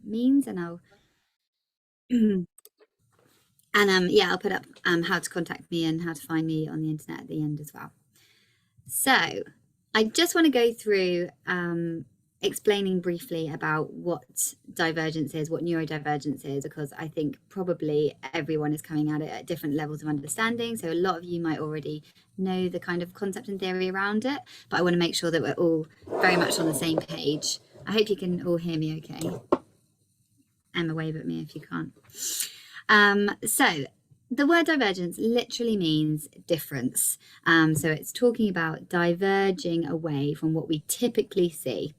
means, and I'll and yeah, I'll put up how to contact me and how to find me on the internet at the end as well. So I just want to go through explaining briefly about what divergence is, what neurodivergence is, because I think probably everyone is coming at it at different levels of understanding. So a lot of you might already know the kind of concept and theory around it, but I want to make sure that we're all very much on the same page. I hope you can all hear me okay. Emma, wave at me if you can't. So the word divergence literally means difference. So it's talking about diverging away from what we typically see.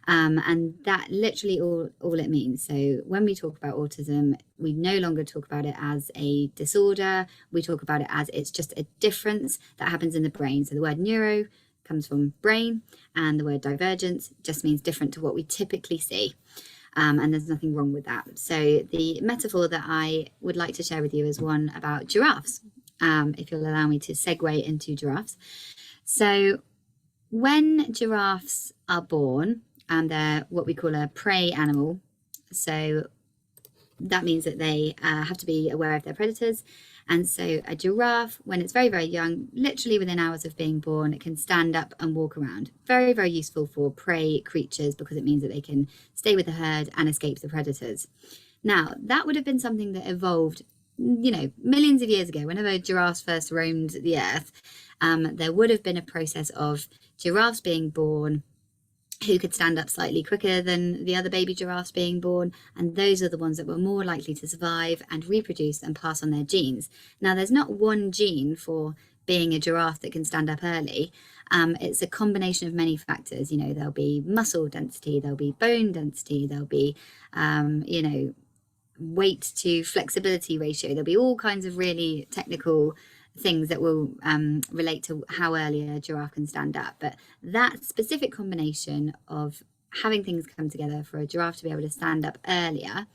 And that literally all it means. So when we talk about autism, we no longer talk about it as a disorder. We talk about it as it's just a difference that happens in the brain. So the word neuro comes from brain, and the word divergence just means different to what we typically see. And there's nothing wrong with that. So the metaphor that I would like to share with you is one about giraffes, if you'll allow me to segue into giraffes. So when giraffes are born, and they're what we call a prey animal, so that means that they have to be aware of their predators. And so a giraffe, when it's very, very young, literally within hours of being born, it can stand up and walk around. Very, very useful for prey creatures because it means that they can stay with the herd and escape the predators. Now, that would have been something that evolved, you know, millions of years ago. Whenever giraffes first roamed the earth, there would have been a process of giraffes being born who could stand up slightly quicker than the other baby giraffes being born, and those are the ones that were more likely to survive and reproduce and pass on their genes. Now, there's not one gene for being a giraffe that can stand up early. It's a combination of many factors. You know, there'll be muscle density, there'll be bone density, there'll be, you know, weight to flexibility ratio. There'll be all kinds of really technical things that will relate to how early a giraffe can stand up. But that specific combination of having things come together for a giraffe to be able to stand up earlier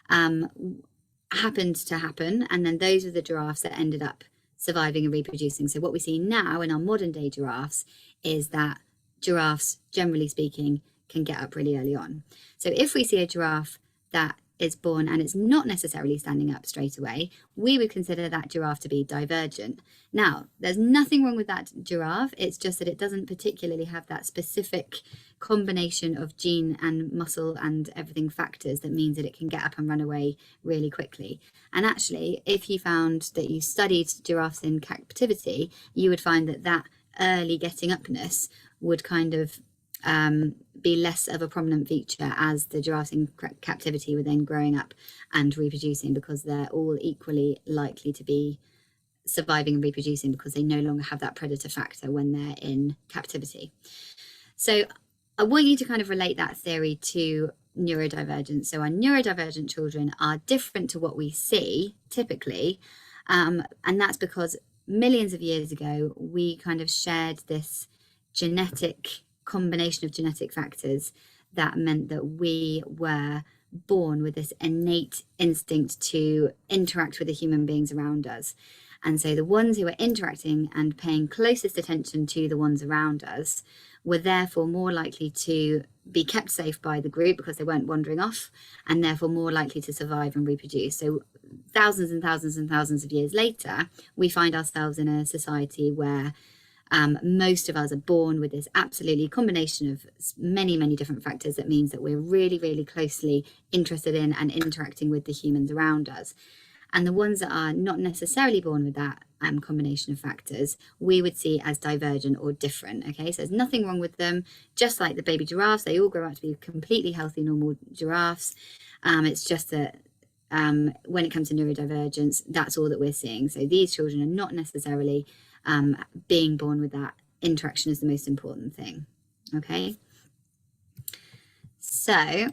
happened to happen. And then those are the giraffes that ended up surviving and reproducing. So what we see now in our modern day giraffes is that giraffes, generally speaking, can get up really early on. So if we see a giraffe that is born and it's not necessarily standing up straight away, we would consider that giraffe to be divergent. Now, there's nothing wrong with that giraffe. It's just that it doesn't particularly have that specific combination of gene and muscle and everything factors that means that it can get up and run away really quickly. And actually, if you found that you studied giraffes in captivity, you would find that that early getting upness would kind of be less of a prominent feature as the giraffes in captivity were then growing up and reproducing, because they're all equally likely to be surviving and reproducing because they no longer have that predator factor when they're in captivity. So I want you to kind of relate that theory to neurodivergence. So our neurodivergent children are different to what we see typically, and that's because millions of years ago we kind of shared this genetic combination of genetic factors that meant that we were born with this innate instinct to interact with the human beings around us. And so the ones who were interacting and paying closest attention to the ones around us were therefore more likely to be kept safe by the group because they weren't wandering off, and therefore more likely to survive and reproduce. So thousands and thousands and thousands of years later, we find ourselves in a society where most of us are born with this absolutely combination of many, many different factors that means that we're really, really closely interested in and interacting with the humans around us. And the ones that are not necessarily born with that combination of factors, we would see as divergent or different. Okay, so there's nothing wrong with them. Just like the baby giraffes, they all grow up to be completely healthy, normal giraffes. It's just that when it comes to neurodivergence, that's all that we're seeing. So these children are not necessarily being born with that. Interaction is the most important thing. Okay, so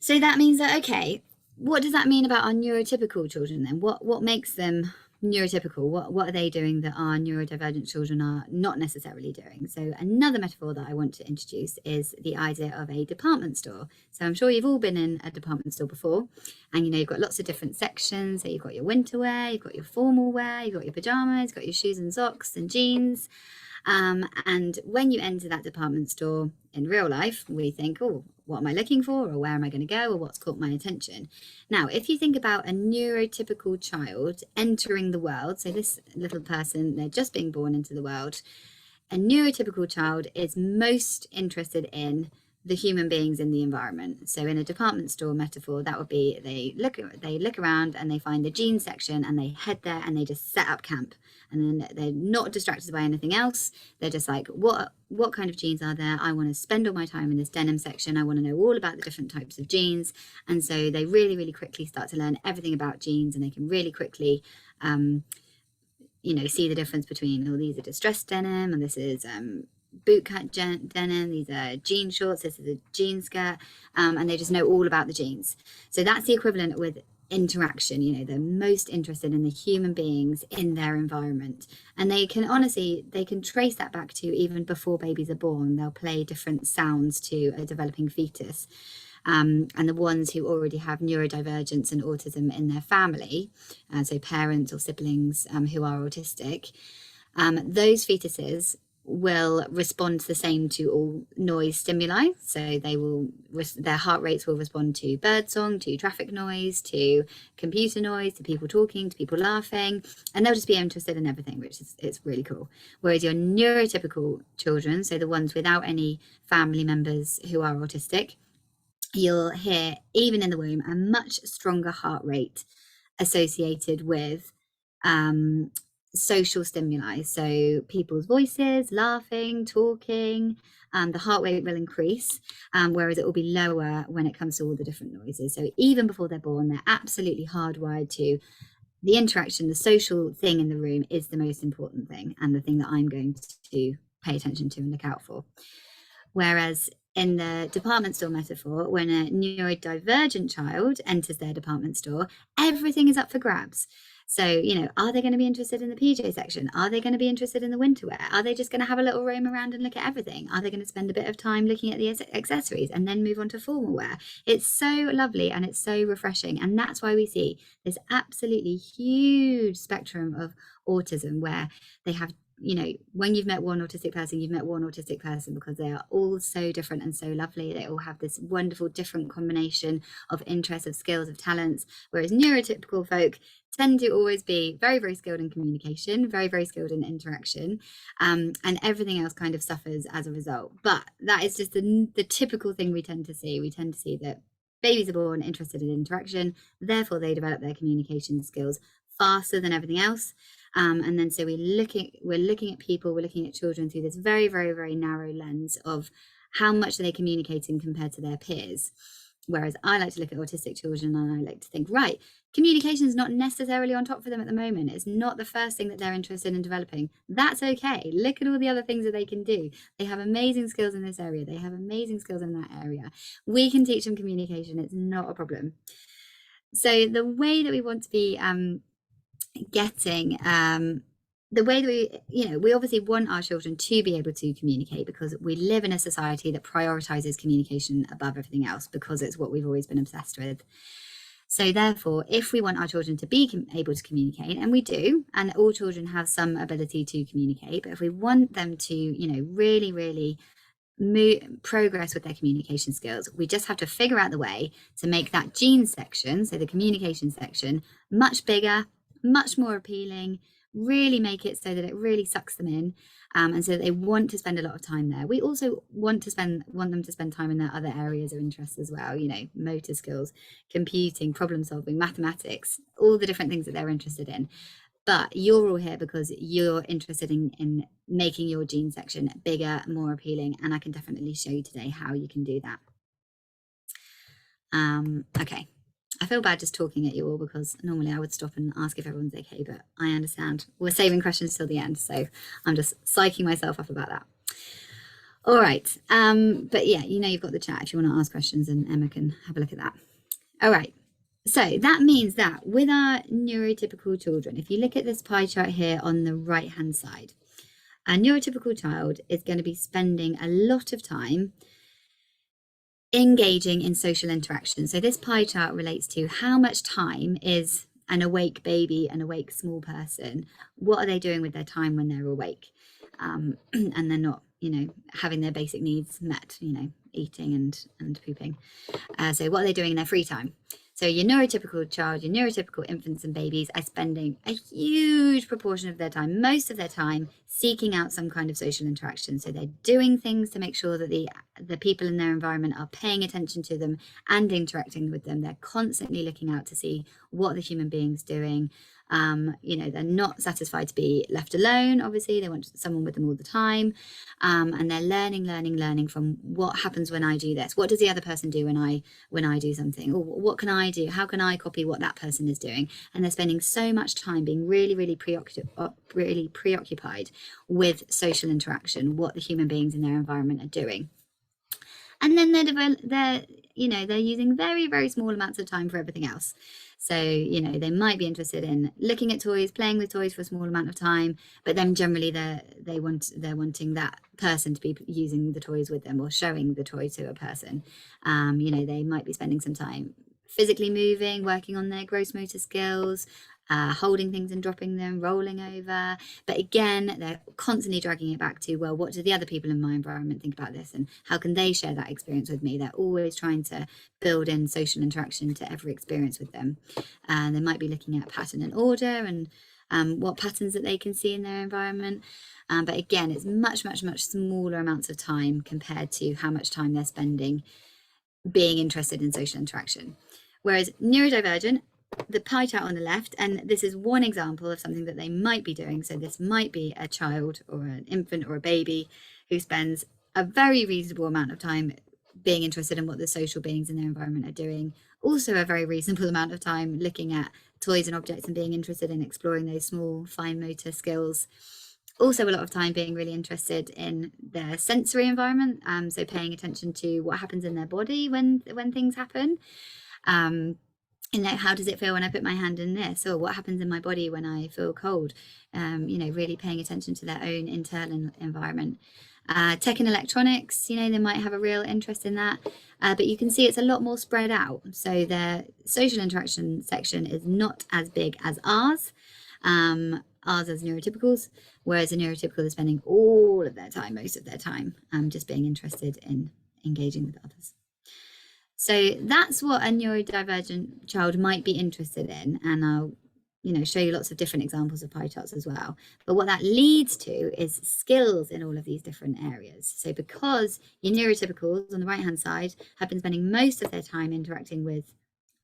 that means that, okay, what does that mean about our neurotypical children then? What makes them neurotypical? What are they doing that our neurodivergent children are not necessarily doing? So another metaphor that I want to introduce is the idea of a department store. So I'm sure you've all been in a department store before, and you know, you've got lots of different sections. So you've got your winter wear, you've got your formal wear, you've got your pajamas, you've got your shoes and socks and jeans. And when you enter that department store in real life, we think, oh, what am I looking for? Or where am I going to go? Or what's caught my attention? Now, if you think about a neurotypical child entering the world, so this little person, they're just being born into the world, a neurotypical child is most interested in the human beings in the environment. So in a department store metaphor, that would be they look around and they find the jeans section and they head there and they just set up camp. And then they're not distracted by anything else. They're just like, what kind of jeans are there? I want to spend all my time in this denim section. I want to know all about the different types of jeans. And so they really, really quickly start to learn everything about jeans, and they can really quickly see the difference between, oh, these are distressed denim and this is bootcut denim, these are jean shorts, this is a jean skirt, and they just know all about the jeans. So that's the equivalent with interaction. They're most interested in the human beings in their environment, and they can trace that back to even before babies are born. They'll play different sounds to a developing fetus. And the ones who already have neurodivergence and autism in their family, so parents or siblings who are autistic, those fetuses will respond the same to all noise stimuli. So their heart rates will respond to birdsong, to traffic noise, to computer noise, to people talking, to people laughing, and they'll just be interested in everything, which is, it's really cool. Whereas your neurotypical children, so the ones without any family members who are autistic, you'll hear, even in the womb, a much stronger heart rate associated with social stimuli. So people's voices, laughing, talking, the heart rate will increase, whereas it will be lower when it comes to all the different noises. So even before they're born, they're absolutely hardwired to the interaction. The social thing in the room is the most important thing, and the thing that I'm going to pay attention to and look out for. Whereas in the department store metaphor, when a neurodivergent child enters their department store, everything is up for grabs. So, are they going to be interested in the PJ section? Are they going to be interested in the winter wear? Are they just going to have a little roam around and look at everything? Are they going to spend a bit of time looking at the accessories and then move on to formal wear? It's so lovely and it's so refreshing. And that's why we see this absolutely huge spectrum of autism, where they have, when you've met one autistic person, you've met one autistic person, because they are all so different and so lovely. They all have this wonderful different combination of interests, of skills, of talents, whereas neurotypical folk tend to always be very, very skilled in communication, very, very skilled in interaction, and everything else kind of suffers as a result. But that is just the typical thing we tend to see. We tend to see that babies are born interested in interaction, therefore they develop their communication skills faster than everything else. And then so we're looking at people, we're looking at children through this very, very, very narrow lens of how much are they communicating compared to their peers. Whereas I like to look at autistic children and I like to think, right, communication is not necessarily on top for them at the moment. It's not the first thing that they're interested in developing. That's okay. Look at all the other things that they can do. They have amazing skills in this area. They have amazing skills in that area. We can teach them communication. It's not a problem. So the way that we want to be the way that we obviously want our children to be able to communicate, because we live in a society that prioritizes communication above everything else, because it's what we've always been obsessed with. So therefore, if we want our children to be able to communicate, and we do, and all children have some ability to communicate, but if we want them to, really, really progress with their communication skills, we just have to figure out the way to make that gene section, so the communication section, much bigger, much more appealing, really make it so that it really sucks them in, and so that they want to spend a lot of time there. We also want them to spend time in their other areas of interest as well, motor skills, computing, problem solving, mathematics, all the different things that they're interested in. But you're all here because you're interested in making your gene section bigger, more appealing, and I can definitely show you today how you can do that. Okay. I feel bad just talking at you all, because normally I would stop and ask if everyone's okay, but I understand we're saving questions till the end, so I'm just psyching myself up about that. All right, but yeah, you've got the chat if you want to ask questions, and Emma can have a look at that. All right, so that means that with our neurotypical children, if you look at this pie chart here on the right hand side, a neurotypical child is going to be spending a lot of time engaging in social interaction. So this pie chart relates to how much time is an awake baby, an awake small person, what are they doing with their time when they're awake? and they're not, having their basic needs met, eating and pooping. So what are they doing in their free time? So your neurotypical child, your neurotypical infants and babies are spending a huge proportion of their time, most of their time, seeking out some kind of social interaction. So they're doing things to make sure that the people in their environment are paying attention to them and interacting with them. They're constantly looking out to see what the human being's doing. They're not satisfied to be left alone. Obviously, they want someone with them all the time. And they're learning from what happens when I do this. What does the other person do when I do something? Or what can I do? How can I copy what that person is doing? And they're spending so much time being really preoccupied with social interaction, what the human beings in their environment are doing. And then they're using very, very small amounts of time for everything else. So, they might be interested in looking at toys, playing with toys for a small amount of time, but then generally they're wanting that person to be using the toys with them or showing the toy to a person. They might be spending some time physically moving, working on their gross motor skills, holding things and dropping them, rolling over. But again, they're constantly dragging it back to, well, what do the other people in my environment think about this? And how can they share that experience with me? They're always trying to build in social interaction to every experience with them. They might be looking at pattern and order and what patterns that they can see in their environment. But again, it's much, much, much smaller amounts of time compared to how much time they're spending being interested in social interaction. Whereas neurodivergent, the pie chart on the left, and this is one example of something that they might be doing. So this might be a child or an infant or a baby who spends a very reasonable amount of time being interested in what the social beings in their environment are doing. Also a very reasonable amount of time looking at toys and objects and being interested in exploring those small fine motor skills. Also a lot of time being really interested in their sensory environment. So paying attention to what happens in their body when things happen. How does it feel when I put my hand in this, or what happens in my body when I feel cold? Really paying attention to their own internal environment. Tech and electronics, they might have a real interest in that, but you can see it's a lot more spread out. So their social interaction section is not as big as ours as neurotypicals, whereas a neurotypical is spending all of their time, most of their time, just being interested in engaging with others. So that's what a neurodivergent child might be interested in, and I'll show you lots of different examples of pie charts as well. But what that leads to is skills in all of these different areas. So because your neurotypicals on the right hand side have been spending most of their time interacting with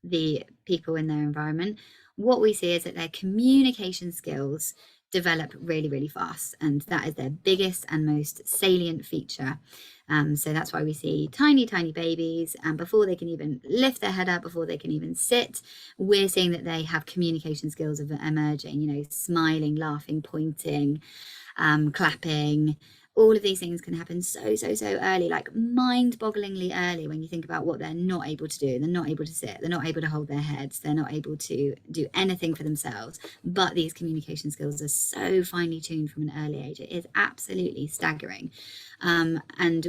the people in their environment, what we see is that their communication skills develop really, really fast, and that is their biggest and most salient feature. So that's why we see tiny babies, and before they can even lift their head up, before they can even sit, we're seeing that they have communication skills of emerging, smiling, laughing, pointing, clapping. All of these things can happen so early, like mind-bogglingly early, when you think about what they're not able to do. They're not able to sit, they're not able to hold their heads, they're not able to do anything for themselves. But these communication skills are so finely tuned from an early age. It is absolutely staggering. And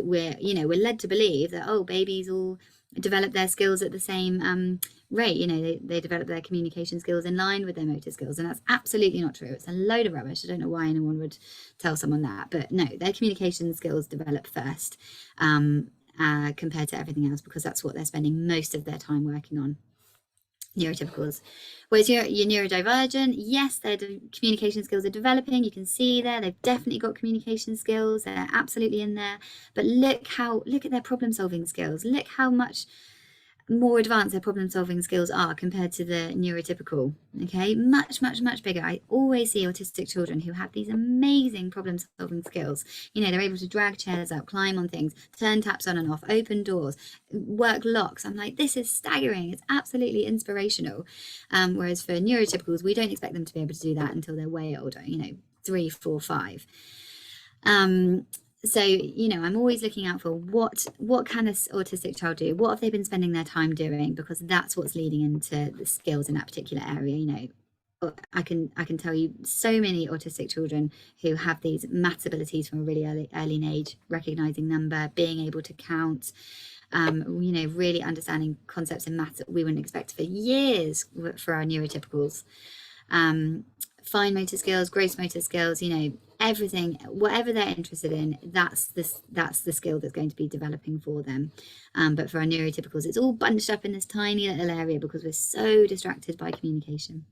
we're led to believe that, babies all develop their skills at the same rate. They develop their communication skills in line with their motor skills, and that's absolutely not true. It's a load of rubbish. I don't know why anyone would tell someone that, but no, their communication skills develop first compared to everything else, because that's what they're spending most of their time working on. Neurotypicals. Whereas your neurodivergent, yes, their communication skills are developing. You can see there, they've definitely got communication skills. They're absolutely in there. But look at their problem solving skills. Look how much more advanced their problem solving skills are compared to the neurotypical. Okay, much bigger. I always see autistic children who have these amazing problem solving skills. They're able to drag chairs up, climb on things, turn taps on and off, open doors, work locks. I'm like, this is staggering. It's absolutely inspirational. Whereas for neurotypicals, we don't expect them to be able to do that until they're way older, 3, 4, 5. So, I'm always looking out for what can an autistic child do? What have they been spending their time doing? Because that's what's leading into the skills in that particular area. I can tell you so many autistic children who have these maths abilities from a really early age, recognizing number, being able to count, really understanding concepts in maths that we wouldn't expect for years for our neurotypicals. Fine motor skills, gross motor skills, everything, whatever they're interested in, that's the skill that's going to be developing for them. But for our neurotypicals, it's all bunched up in this tiny little area because we're so distracted by communication.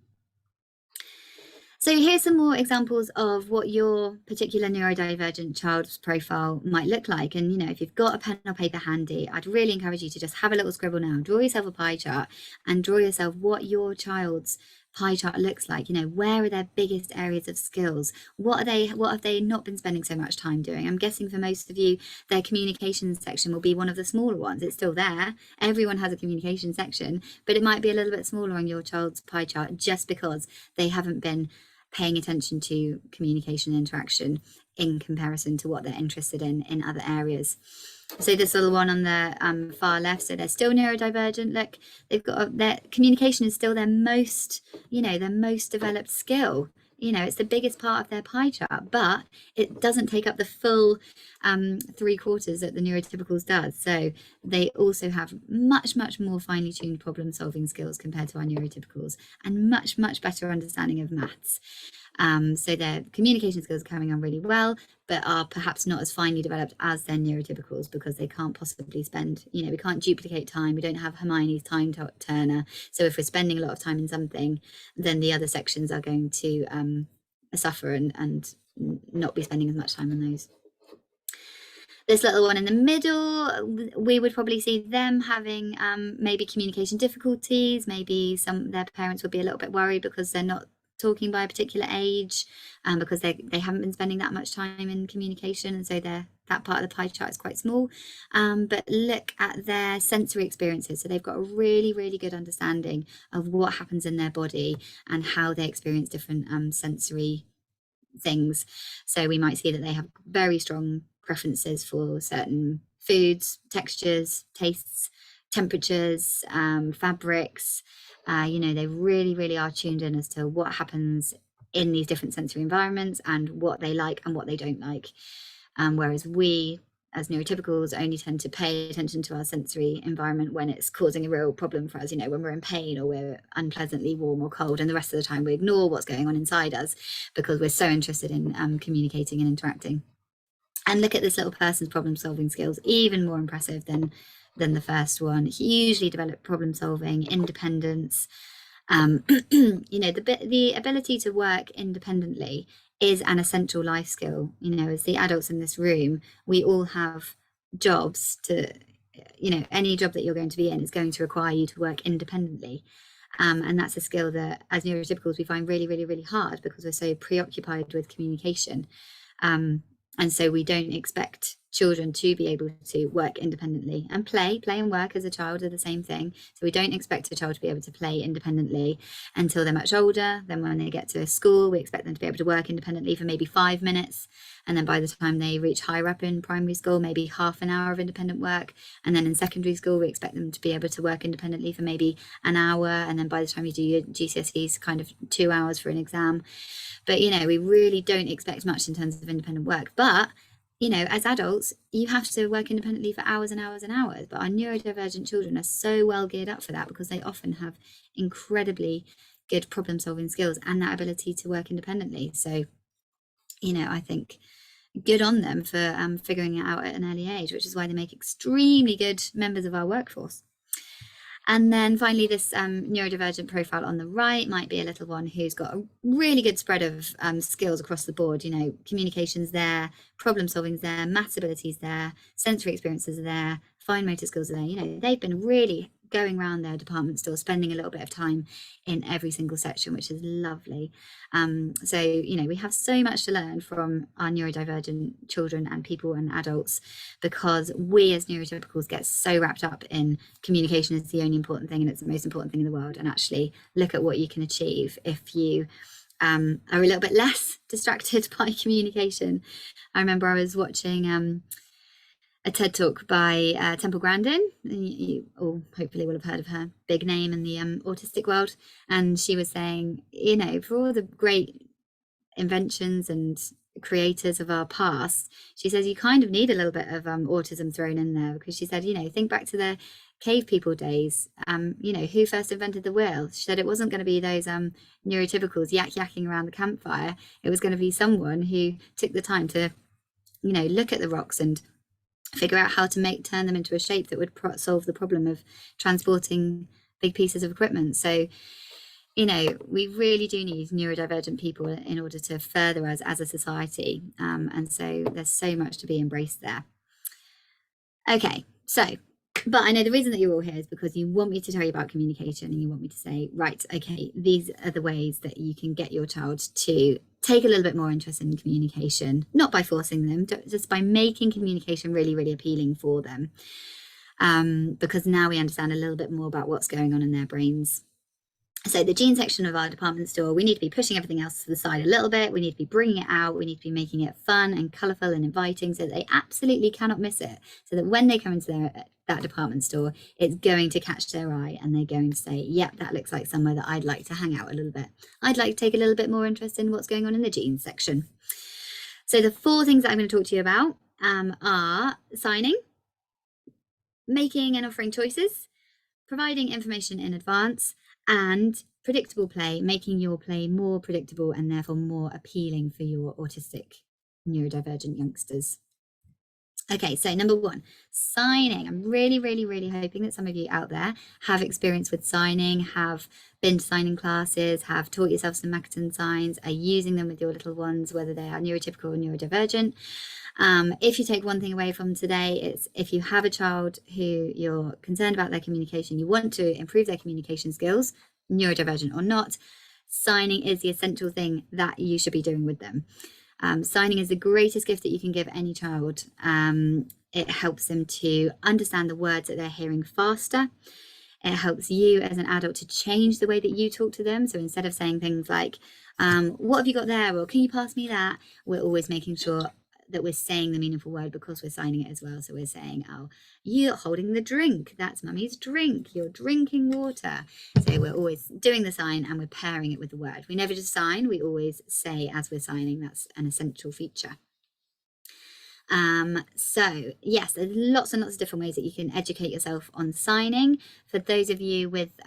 So here's some more examples of what your particular neurodivergent child's profile might look like. And, you know, if you've got a pen or paper handy, I'd really encourage you to just have a little scribble now, draw yourself a pie chart and draw yourself what your child's pie chart looks like. You know, where are their biggest areas of skills? What have they not been spending so much time doing? I'm guessing for most of you, their communication section will be one of the smaller ones. It's still there. Everyone has a communication section, but it might be a little bit smaller on your child's pie chart just because they haven't been paying attention to communication and interaction in comparison to what they're interested in other areas. So this little one on the far left, so they're still neurodivergent. Look, they've got their communication is still their most, their most developed skill. It's the biggest part of their pie chart, but it doesn't take up the full 3/4 that the neurotypicals does. So they also have much, much more finely tuned problem solving skills compared to our neurotypicals, and much, much better understanding of maths. So their communication skills are coming on really well, but are perhaps not as finely developed as their neurotypicals because they can't possibly spend, we can't duplicate time. We don't have Hermione's time turner. So if we're spending a lot of time in something, then the other sections are going to suffer and not be spending as much time on those. This little one in the middle, we would probably see them having maybe communication difficulties. Maybe their parents would be a little bit worried because they're not talking by a particular age, because they haven't been spending that much time in communication, and so that part of the pie chart is quite small. But look at their sensory experiences. So they've got a really, really good understanding of what happens in their body and how they experience different sensory things. So we might see that they have very strong preferences for certain foods, textures, tastes, temperatures, fabrics. They really, really are tuned in as to what happens in these different sensory environments and what they like and what they don't like. Whereas we, as neurotypicals, only tend to pay attention to our sensory environment when it's causing a real problem for us, when we're in pain or we're unpleasantly warm or cold, and the rest of the time we ignore what's going on inside us because we're so interested in communicating and interacting. And look at this little person's problem solving skills, even more impressive than the first one. Hugely developed problem solving, independence. The ability to work independently is an essential life skill. As the adults in this room, we all have jobs to, any job that you're going to be in is going to require you to work independently. And that's a skill that as neurotypicals we find really, really, really hard because we're so preoccupied with communication. And so we don't expect children to be able to work independently and play and work as a child are the same thing. So we don't expect a child to be able to play independently until they're much older. Then when they get to school, we expect them to be able to work independently for maybe 5 minutes. And then by the time they reach higher up in primary school, maybe half an hour of independent work. And then in secondary school, we expect them to be able to work independently for maybe an hour. And then by the time you do your GCSEs, kind of 2 hours for an exam. But, we really don't expect much in terms of independent work. But, as adults, you have to work independently for hours and hours and hours. But our neurodivergent children are so well geared up for that because they often have incredibly good problem solving skills and that ability to work independently. So, I think good on them for figuring it out at an early age, which is why they make extremely good members of our workforce. And then finally, this neurodivergent profile on the right might be a little one who's got a really good spread of skills across the board. Communication's there, problem solving's there, maths ability's there, sensory experiences are there, fine motor skills are there. They've been really going around their department store, spending a little bit of time in every single section, which is lovely. So, we have so much to learn from our neurodivergent children and people and adults because we as neurotypicals get so wrapped up in communication is the only important thing and it's the most important thing in the world. And actually look at what you can achieve if you are a little bit less distracted by communication. I remember I was watching a TED talk by Temple Grandin. You all hopefully will have heard of her, big name in the autistic world. And she was saying, for all the great inventions and creators of our past, she says you kind of need a little bit of autism thrown in there because she said, think back to the cave people days. You know, who first invented the wheel? She said it wasn't going to be those neurotypicals yakking around the campfire. It was going to be someone who took the time to, you know, look at the rocks and figure out how to turn them into a shape that would solve the problem of transporting big pieces of equipment. So, you know, we really do need neurodivergent people in order to further us as a society. And so there's so much to be embraced there. Okay, so, but I know the reason that you're all here is because you want me to tell you about communication, and you want me to say, right, okay, these are the ways that you can get your child to take a little bit more interest in communication, not by forcing them, just by making communication really, really appealing for them. Because now we understand a little bit more about what's going on in their brains. So the gene section of our department store, we need to be pushing everything else to the side a little bit. We need to be bringing it out. We need to be making it fun and colourful and inviting so that they absolutely cannot miss it. So that when they come into that department store, it's going to catch their eye and they're going to say, yep, that looks like somewhere that I'd like to hang out a little bit. I'd like to take a little bit more interest in what's going on in the genes section. So the 4 things that I'm going to talk to you about are signing, making and offering choices, providing information in advance, and predictable play, making your play more predictable and therefore more appealing for your autistic neurodivergent youngsters. Okay, so number 1, signing. I'm really, really, really hoping that some of you out there have experience with signing, have been to signing classes, have taught yourself some Makaton signs, are using them with your little ones, whether they are neurotypical or neurodivergent. If you take one thing away from today, it's if you have a child who you're concerned about their communication, you want to improve their communication skills, neurodivergent or not, signing is the essential thing that you should be doing with them. Signing is the greatest gift that you can give any child. It helps them to understand the words that they're hearing faster. It helps you as an adult to change the way that you talk to them. So instead of saying things like, what have you got there? Or can you pass me that? We're always making sure that we're saying the meaningful word because we're signing it as well. So we're saying, oh, you're holding the drink. That's mummy's drink. You're drinking water. So we're always doing the sign and we're pairing it with the word. We never just sign. We always say as we're signing. That's an essential feature. So yes, there's lots and lots of different ways that you can educate yourself on signing. For those of you with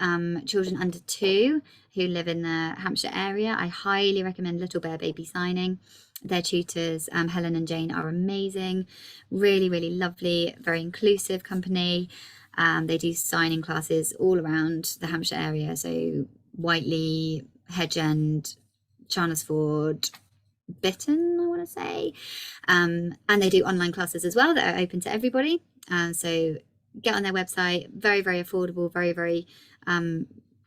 children under 2 who live in the Hampshire area, I highly recommend Little Bear Baby Signing. Their tutors, Helen and Jane, are amazing, really, really lovely, very inclusive company. They do signing classes all around the Hampshire area, so Whiteley, Hedge End, Charnesford, Bitton, I want to say, and they do online classes as well that are open to everybody. So get on their website. Very, very affordable, very, very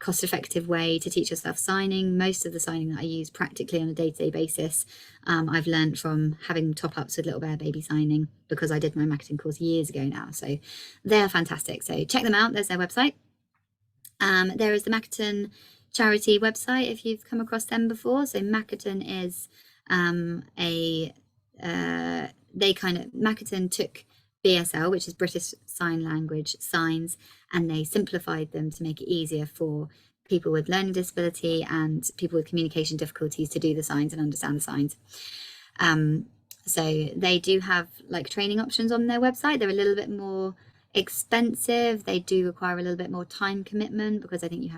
cost-effective way to teach yourself signing. Most of the signing that I use practically on a day-to-day basis, I've learned from having top-ups with Little Bear Baby Signing because I did my Makaton course years ago now. So they're fantastic. So check them out. There's their website. There is the Makaton charity website if you've come across them before. So Makaton is Makaton took BSL, which is British Sign Language signs, and they simplified them to make it easier for people with learning disability and people with communication difficulties to do the signs and understand the signs. So they do have like training options on their website. They're a little bit more expensive. They do require a little bit more time commitment because I think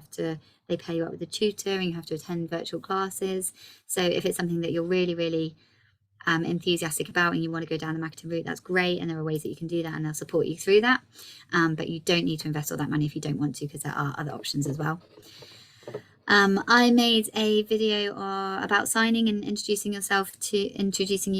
they pair you up with a tutor and you have to attend virtual classes. So if it's something that you're really, really enthusiastic about and you want to go down the Makaton route, that's great, and there are ways that you can do that and they'll support you through that, but you don't need to invest all that money if you don't want to, because there are other options as well. I made a video about signing and introducing you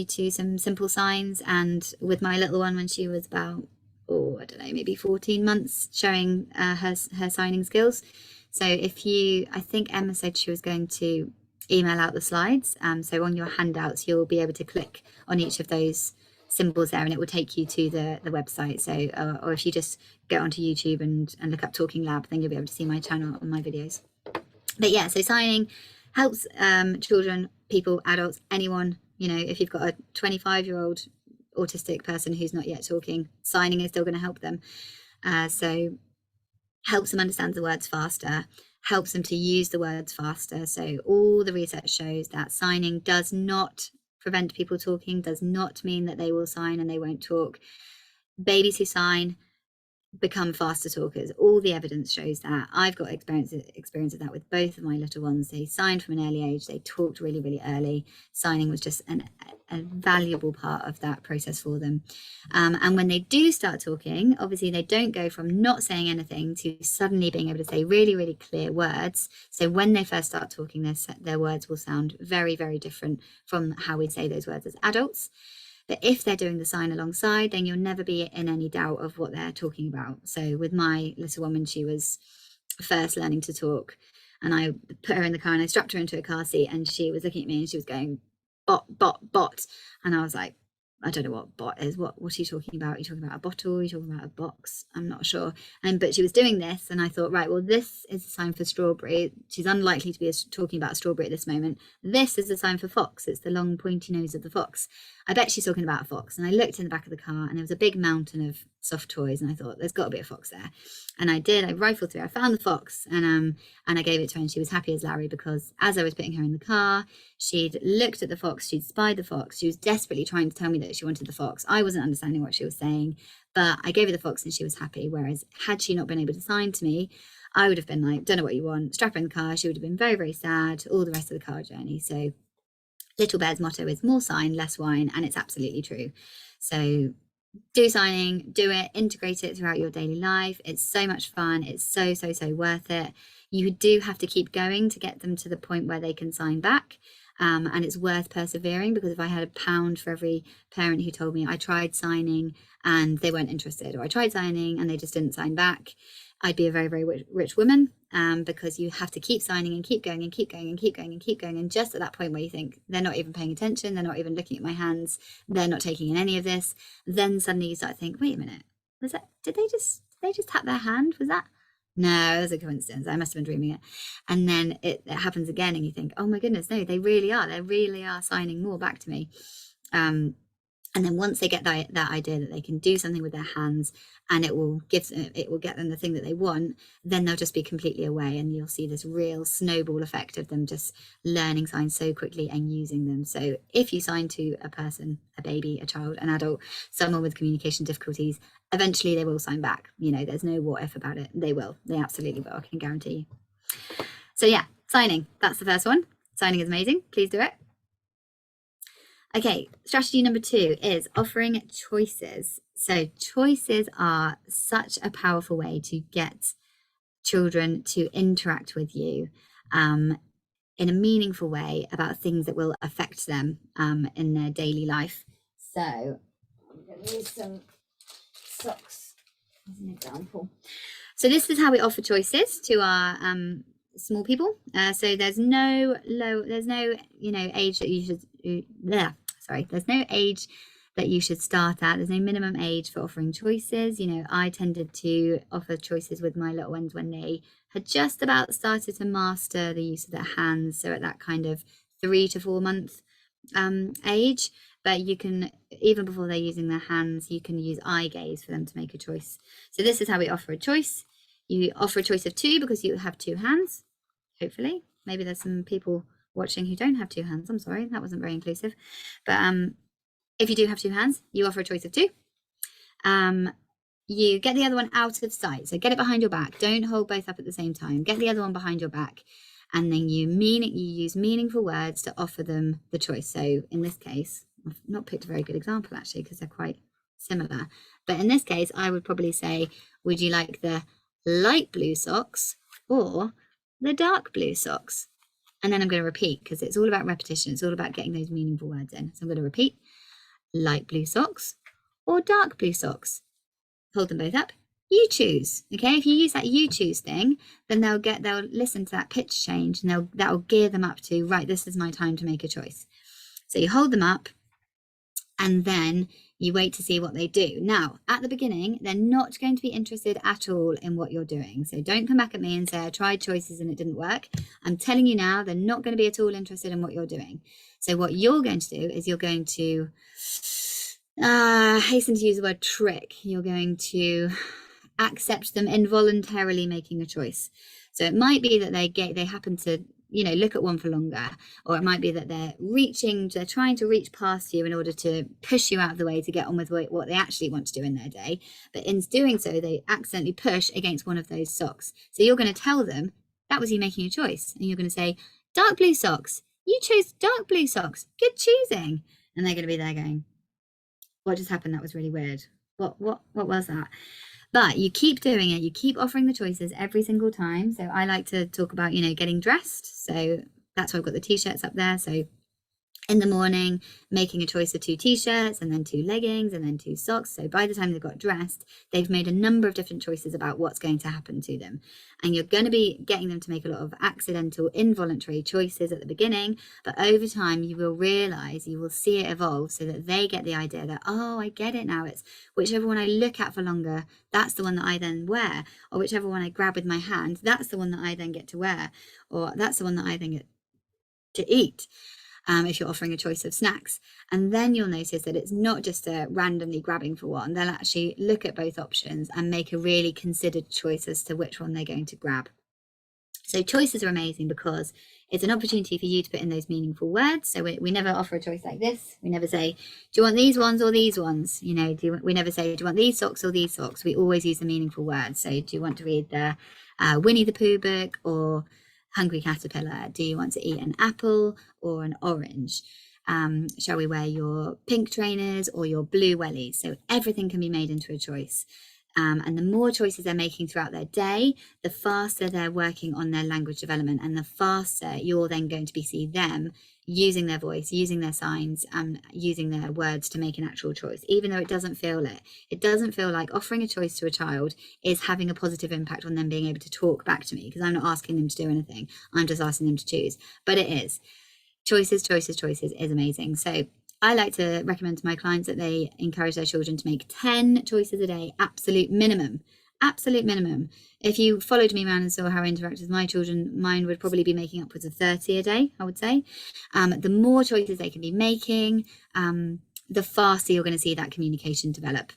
to some simple signs, and with my little one when she was about, I don't know, maybe 14 months, showing her signing skills. So I think Emma said she was going to email out the slides. So on your handouts, you'll be able to click on each of those symbols there and it will take you to the website. So, or if you just go onto YouTube and look up Talking Lab, then you'll be able to see my channel and my videos. But yeah, so signing helps children, people, adults, anyone, if you've got a 25-year-old autistic person who's not yet talking, signing is still going to help them. So helps them understand the words faster, helps them to use the words faster. So all the research shows that signing does not prevent people talking, does not mean that they will sign and they won't talk. Babies who sign become faster talkers. All the evidence shows that. I've got experience of that with both of my little ones. They signed from an early age. They talked really, really early. Signing was just a valuable part of that process for them. And when they do start talking, obviously they don't go from not saying anything to suddenly being able to say really, really clear words. So when they first start talking, their words will sound very, very different from how we say those words as adults. But if they're doing the sign alongside, then you'll never be in any doubt of what they're talking about. So with my little one, when she was first learning to talk, and I put her in the car and I strapped her into a car seat, and she was looking at me and she was going, bot, bot, bot. And I was like, I don't know what bot is. What are you talking about? Are you talking about a bottle? Are you talking about a box? I'm not sure. But she was doing this, and I thought, right, well, this is a sign for strawberry. She's unlikely to be talking about a strawberry at this moment. This is a sign for fox. It's the long pointy nose of the fox. I bet she's talking about a fox. And I looked in the back of the car, and there was a big mountain of soft toys, and I thought, there's got to be a fox there. And I did. I rifled through. I found the fox, and I gave it to her, and she was happy as Larry, because as I was putting her in the car, she'd looked at the fox, she'd spied the fox, she was desperately trying to tell me that she wanted the fox. I wasn't understanding what she was saying, but I gave her the fox and she was happy. Whereas had she not been able to sign to me, I would have been like, don't know what you want, strap her in the car. She would have been very, very sad all the rest of the car journey. So Little Bear's motto is more sign, less whine, and it's absolutely true. So do signing, do it, integrate it throughout your daily life. It's so much fun. It's so, so, so worth it. You do have to keep going to get them to the point where they can sign back. And it's worth persevering, because if I had £1 for every parent who told me I tried signing and they weren't interested, or I tried signing and they just didn't sign back, I'd be a very, very rich woman, because you have to keep signing and keep going and keep going and keep going and keep going. And just at that point where you think they're not even paying attention, they're not even looking at my hands, they're not taking in any of this, then suddenly you start to think, wait a minute, did they just tap their hand? Was that? No, it was a coincidence. I must have been dreaming it. And then it happens again, and you think, oh my goodness, no, they really are signing more back to me. And then once they get that idea that they can do something with their hands, and it will get them the thing that they want, then they'll just be completely away, and you'll see this real snowball effect of them just learning signs so quickly and using them. So if you sign to a person, a baby, a child, an adult, someone with communication difficulties, eventually they will sign back. There's no what if about it. They will. They absolutely will. I can guarantee you. So yeah, signing. That's the first one. Signing is amazing. Please do it. Okay, strategy number 2 is offering choices. So choices are such a powerful way to get children to interact with you in a meaningful way about things that will affect them in their daily life. So I'm going to use some socks as an example. So this is how we offer choices to our small people. So there's no age that you should there's no age that you should start at. There's no minimum age for offering choices. I tended to offer choices with my little ones when they had just about started to master the use of their hands, so at that kind of 3 to 4 month age. But you can, even before they're using their hands, you can use eye gaze for them to make a choice. So this is how we offer a choice. You offer a choice of 2 because you have 2 hands, hopefully. Maybe there's some people watching who don't have 2 hands. I'm sorry, that wasn't very inclusive. But if you do have 2 hands, you offer a choice of 2. You get the other one out of sight. So get it behind your back. Don't hold both up at the same time. Get the other one behind your back. And then you use meaningful words to offer them the choice. So in this case, I've not picked a very good example actually, because they're quite similar. But in this case, I would probably say, would you like the light blue socks or the dark blue socks? And then I'm going to repeat, because it's all about repetition. It's all about getting those meaningful words in. So I'm going to repeat, light blue socks or dark blue socks. Hold them both up. You choose. Okay, if you use that you choose thing, then they'll listen to that pitch change, and that'll gear them up to, right, this is my time to make a choice. So you hold them up, and then you wait to see what they do. Now, at the beginning, they're not going to be interested at all in what you're doing. So don't come back at me and say, I tried choices and it didn't work. I'm telling you now, they're not going to be at all interested in what you're doing. So what you're going to do is you're going to hasten to use the word trick. You're going to accept them involuntarily making a choice. So it might be that they happen to look at one for longer, or it might be that they're trying to reach past you in order to push you out of the way to get on with what they actually want to do in their day. But in doing so, they accidentally push against one of those socks. So you're going to tell them that was you making a choice, and you're going to say, dark blue socks. You chose dark blue socks. Good choosing. And they're going to be there going, what just happened? That was really weird. What was that? But you keep doing it. You keep offering the choices every single time. So I like to talk about, getting dressed. So that's why I've got the t-shirts up there. So in the morning, making a choice of 2 t-shirts and then 2 leggings and then 2 socks. So by the time they've got dressed, they've made a number of different choices about what's going to happen to them. And you're going to be getting them to make a lot of accidental, involuntary choices at the beginning. But over time, you will see it evolve so that they get the idea that, oh, I get it now. It's whichever one I look at for longer, that's the one that I then wear. Or whichever one I grab with my hand, that's the one that I then get to wear. Or that's the one that I then get to eat. If you're offering a choice of snacks. And then you'll notice that it's not just a randomly grabbing for one. They'll actually look at both options and make a really considered choice as to which one they're going to grab. So choices are amazing because it's an opportunity for you to put in those meaningful words. So we never offer a choice like this. We never say, do you want these ones or these ones? We never say, do you want these socks or these socks? We always use the meaningful words. So do you want to read the Winnie the Pooh book or Hungry Caterpillar? Do you want to eat an apple or an orange? Shall we wear your pink trainers or your blue wellies? So everything can be made into a choice. And the more choices they're making throughout their day, the faster they're working on their language development, and the faster you're then going to see them using their voice, using their signs, using their words to make an actual choice, even though it doesn't feel it. It doesn't feel like offering a choice to a child is having a positive impact on them being able to talk back to me, because I'm not asking them to do anything. I'm just asking them to choose. But it is. Choices is amazing. So I like to recommend to my clients that they encourage their children to make 10 choices a day, absolute minimum. If you followed me around and saw how I interact with my children, mine would probably be making upwards of 30 a day, I would say. The more choices they can be making, the faster you're going to see that communication develop.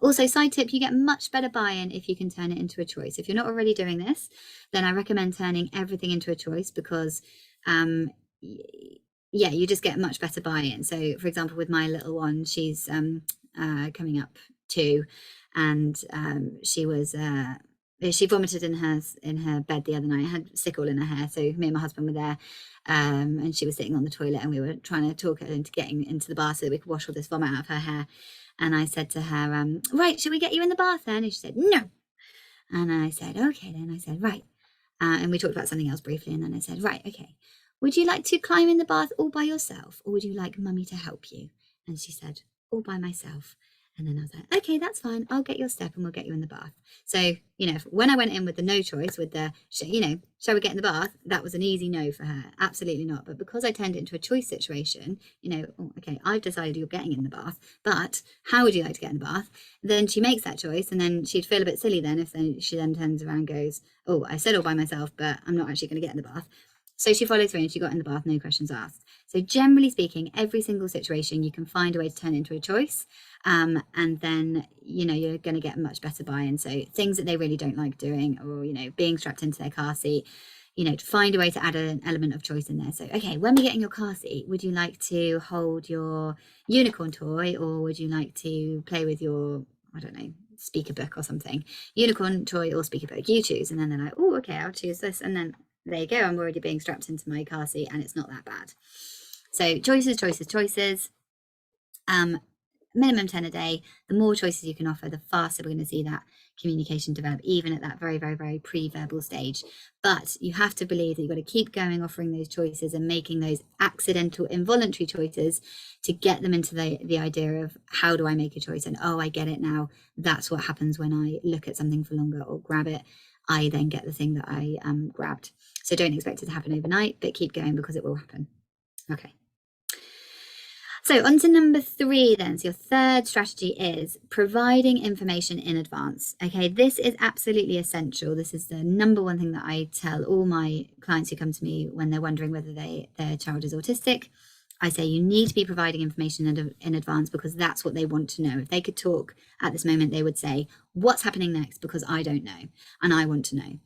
Also, side tip, you get much better buy-in if you can turn it into a choice. If you're not already doing this, then I recommend turning everything into a choice, because you just get much better buy-in. So for example, with my little one, she's coming up 2, and she vomited in her bed the other night. I had sickle in her hair, so me and my husband were there, and she was sitting on the toilet, and we were trying to talk her into getting into the bath so that we could wash all this vomit out of her hair. And I said to her, right, should we get you in the bath then? And she said, no. And I said, okay then. I said, right. And we talked about something else briefly, and then I said, right, okay. Would you like to climb in the bath all by yourself, or would you like mummy to help you? And she said, all by myself. And then I was like, okay, that's fine. I'll get your step and we'll get you in the bath. So, when I went in with the no choice, with the, shall we get in the bath? That was an easy no for her. Absolutely not. But because I turned it into a choice situation, okay, I've decided you're getting in the bath, but how would you like to get in the bath? Then she makes that choice, and then she'd feel a bit silly then if she then turns around and goes, oh, I said all by myself, but I'm not actually going to get in the bath. So she followed through and she got in the bath, no questions asked. So generally speaking, every single situation, you can find a way to turn it into a choice. And then, you're going to get much better buy-in. So things that they really don't like doing, or, being strapped into their car seat, to find a way to add an element of choice in there. So, okay, when we get in your car seat, would you like to hold your unicorn toy, or would you like to play with your, I don't know, speaker book or something? Unicorn toy or speaker book, you choose. And then they're like, oh, okay, I'll choose this. And then there you go, I'm already being strapped into my car seat, and it's not that bad. So choices. Minimum 10 a day. The more choices you can offer, the faster we're going to see that communication develop, even at that very, very, very pre-verbal stage. But you have to believe that you've got to keep going, offering those choices and making those accidental, involuntary choices to get them into the idea of, how do I make a choice? And, oh, I get it now. That's what happens when I look at something for longer or grab it. I then get the thing that I grabbed. So don't expect it to happen overnight, but keep going, because it will happen. Okay. So on to number 3 then. So your third strategy is providing information in advance. Okay, this is absolutely essential. This is the number one thing that I tell all my clients who come to me when they're wondering whether their child is autistic. I say you need to be providing information in advance, because that's what they want to know. If they could talk at this moment, they would say, what's happening next? Because I don't know, and I want to know.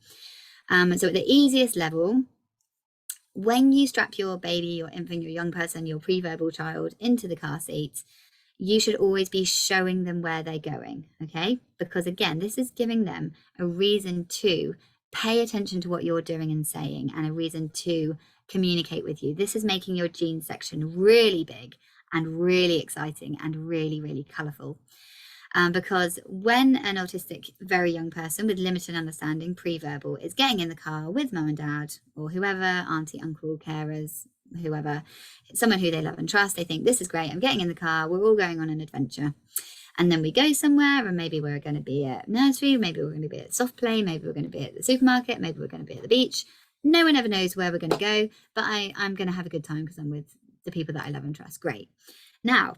So at the easiest level, when you strap your baby, your infant, your young person, your pre-verbal child into the car seat, you should always be showing them where they're going, okay? Because again, this is giving them a reason to pay attention to what you're doing and saying, and a reason to communicate with you. This is making your gene section really big and really exciting and really, really colourful. Because when an autistic, very young person with limited understanding, pre-verbal, is getting in the car with mum and dad or whoever, auntie, uncle, carers, whoever, someone who they love and trust, they think, this is great, I'm getting in the car, we're all going on an adventure. And then we go somewhere, and maybe we're going to be at nursery, maybe we're going to be at soft play, maybe we're going to be at the supermarket, maybe we're going to be at the beach. No one ever knows where we're going to go, but I'm going to have a good time because I'm with the people that I love and trust. Great. Now,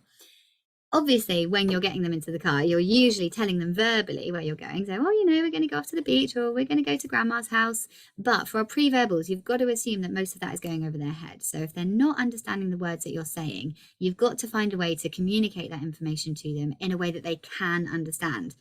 obviously, when you're getting them into the car, you're usually telling them verbally where you're going. So, oh, we're going to go off to the beach, or we're going to go to grandma's house. But for our pre-verbals, you've got to assume that most of that is going over their head. So if they're not understanding the words that you're saying, you've got to find a way to communicate that information to them in a way that they can understand.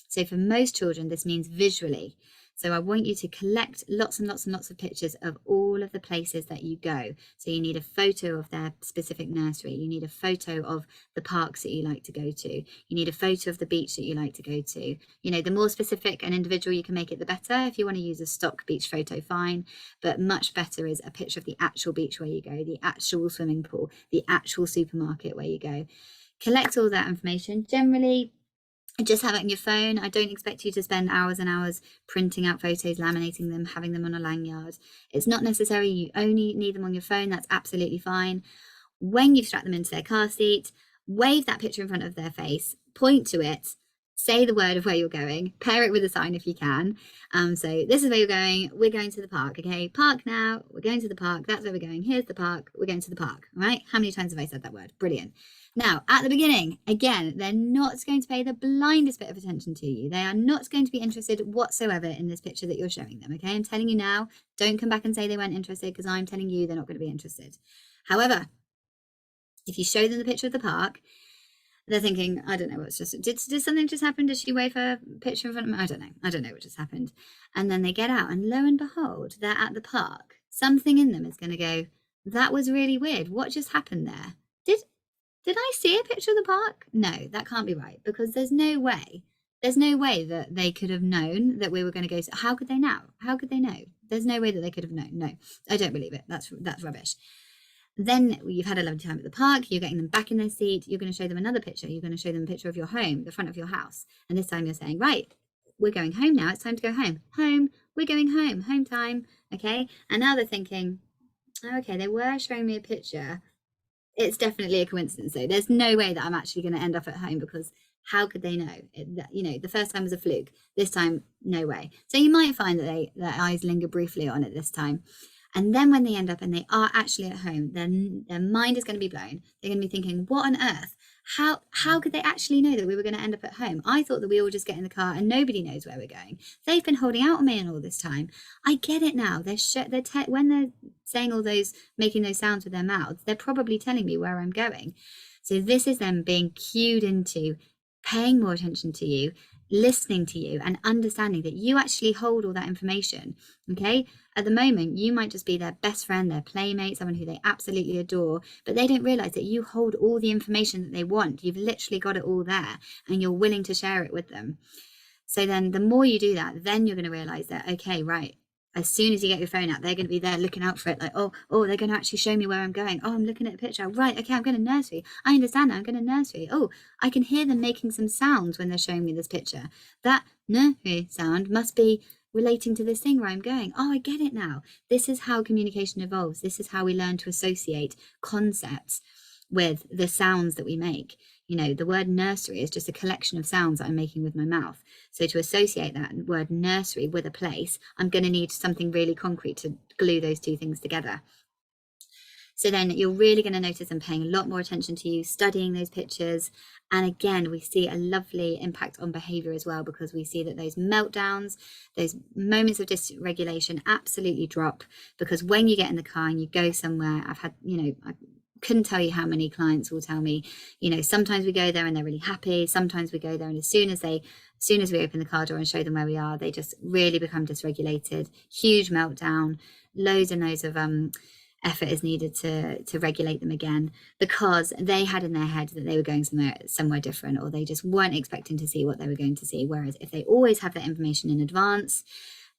So for most children, this means visually. So I want you to collect lots and lots and lots of pictures of all of the places that you go. So you need a photo of their specific nursery. You need a photo of the parks that you like to go to. You need a photo of the beach that you like to go to. The more specific and individual you can make it, the better. If you want to use a stock beach photo, fine. But much better is a picture of the actual beach where you go, the actual swimming pool, the actual supermarket where you go. Collect all that information. Generally, just have it on your phone. I don't expect you to spend hours and hours printing out photos, laminating them, having them on a lanyard. It's not necessary. You only need them on your phone. That's absolutely fine. When you've strapped them into their car seat, wave that picture in front of their face, point to it, say the word of where you're going, pair it with a sign if you can. So this is where you're going. We're going to the park. Okay, park now. We're going to the park. That's where we're going. Here's the park. We're going to the park. All right. How many times have I said that word? Brilliant. Now, at the beginning, again, they're not going to pay the blindest bit of attention to you. They are not going to be interested whatsoever in this picture that you're showing them, okay? I'm telling you now, don't come back and say they weren't interested, because I'm telling you they're not going to be interested. However, if you show them the picture of the park, they're thinking, I don't know what's just, did something just happen? Did she wave her picture in front of me? I don't know what just happened. And then they get out, and lo and behold, they're at the park. Something in them is going to go, that was really weird. What just happened there? Did I see a picture of the park? No, that can't be right, because there's no way that they could have known that we were going to go. How could they now? How could they know? There's no way that they could have known. No, I don't believe it. That's rubbish. Then you've had a lovely time at the park. You're getting them back in their seat. You're going to show them another picture. You're going to show them a picture of your home, the front of your house. And this time you're saying, right, we're going home now. It's time to go home. Home. We're going home. Home time. Okay. And now they're thinking, oh, okay, they were showing me a picture. It's definitely a coincidence, though. There's no way that I'm actually going to end up at home, because how could they know? The first time was a fluke. This time, no way. So you might find that their eyes linger briefly on it this time. And then when they end up and they are actually at home, then their mind is going to be blown. They're going to be thinking, what on earth? How could they actually know that we were going to end up at home? I thought that we all just get in the car and nobody knows where we're going. They've been holding out on me all this time. I get it now. When they're saying all those, making those sounds with their mouths, they're probably telling me where I'm going. So this is them being cued into paying more attention to you, listening to you, and understanding that you actually hold all that information. Okay, at the moment you might just be their best friend, their playmate, someone who they absolutely adore, but they don't realize that you hold all the information that they want. You've literally got it all there, and you're willing to share it with them. So then the more you do that, then you're going to realize that, okay, right, as soon as you get your phone out, they're going to be there looking out for it, like, oh, they're going to actually show me where I'm going. Oh, I'm looking at a picture. Right, okay, I'm going to nursery. I understand that, I'm going to nursery. Oh, I can hear them making some sounds when they're showing me this picture. That nursery sound must be relating to this thing where I'm going. Oh, I get it now. This is how communication evolves. This is how we learn to associate concepts with the sounds that we make. The word nursery is just a collection of sounds that I'm making with my mouth. So to associate that word nursery with a place, I'm going to need something really concrete to glue those two things together. So then you're really going to notice them paying a lot more attention to you, studying those pictures. And again, we see a lovely impact on behavior as well, because we see that those meltdowns, those moments of dysregulation absolutely drop. Because when you get in the car and you go somewhere, I've had, I couldn't tell you how many clients will tell me, sometimes we go there and they're really happy. Sometimes we go there and as soon as we open the car door and show them where we are, they just really become dysregulated, huge meltdown, loads and loads of effort is needed to regulate them again, because they had in their head that they were going somewhere different, or they just weren't expecting to see what they were going to see. Whereas if they always have that information in advance,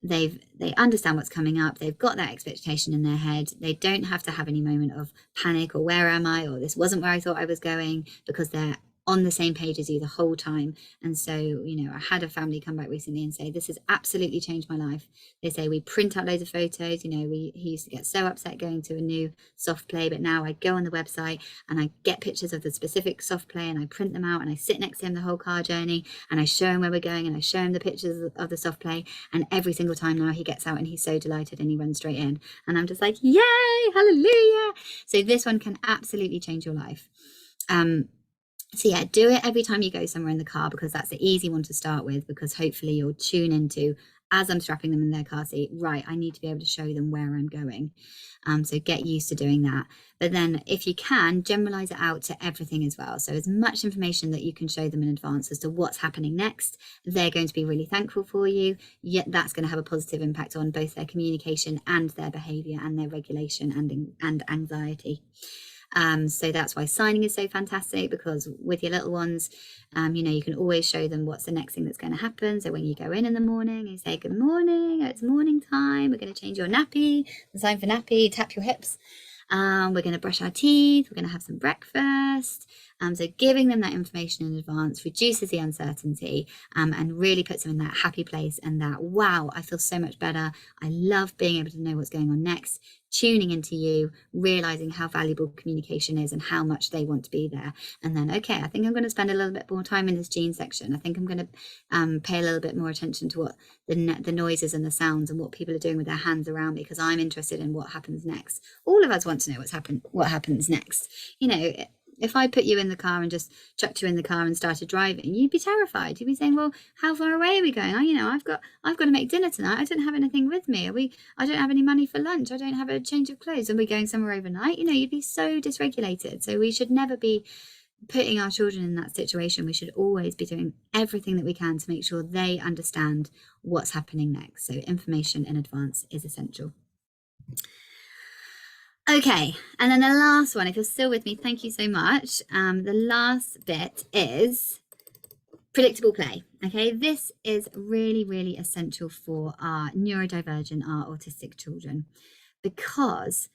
they understand what's coming up, they've got that expectation in their head, they don't have to have any moment of panic or where am I, or this wasn't where I thought I was going, because they're on the same page as you the whole time. And so, you know, I had a family come back recently and say, this has absolutely changed my life. They say, we print out loads of photos. You know, he used to get so upset going to a new soft play, but now I go on the website and I get pictures of the specific soft play and I print them out and I sit next to him the whole car journey and I show him where we're going and I show him the pictures of the soft play. And every single time now he gets out and he's so delighted and he runs straight in. And I'm just like, yay, hallelujah. So this one can absolutely change your life. So yeah, do it every time you go somewhere in the car, because that's the easy one to start with, because hopefully you'll tune into, as I'm strapping them in their car seat, right, I need to be able to show them where I'm going. So get used to doing that. But then if you can, generalize it out to everything as well. So as much information that you can show them in advance as to what's happening next, they're going to be really thankful for you. Yet that's going to have a positive impact on both their communication and their behavior and their regulation and anxiety. So that's why signing is so fantastic, because with your little ones, you know, you can always show them what's the next thing that's going to happen. So when you go in the morning, you say, good morning, it's morning time, we're going to change your nappy, the sign for nappy, tap your hips. We're going to brush our teeth, we're going to have some breakfast. So giving them that information in advance reduces the uncertainty, and really puts them in that happy place and that, wow, I feel so much better. I love being able to know what's going on next, tuning into you, realizing how valuable communication is and how much they want to be there. And then, okay, I think I'm going to spend a little bit more time in this gene section. I think I'm going to pay a little bit more attention to what the noises and the sounds and what people are doing with their hands around me, because I'm interested in what happens next. All of us want to know what happens next. You know, if I put you in the car and just chucked you in the car and started driving, you'd be terrified. You'd be saying, well, how far away are we going? You know, I've got to make dinner tonight. I don't have anything with me. I don't have any money for lunch. I don't have a change of clothes. Are we going somewhere overnight? You know, you'd be so dysregulated. So we should never be putting our children in that situation. We should always be doing everything that we can to make sure they understand what's happening next. So information in advance is essential. Okay, and then the last one, if you're still with me, thank you so much. The last bit is predictable play. Okay, this is really, really essential for our neurodivergent, our autistic children, because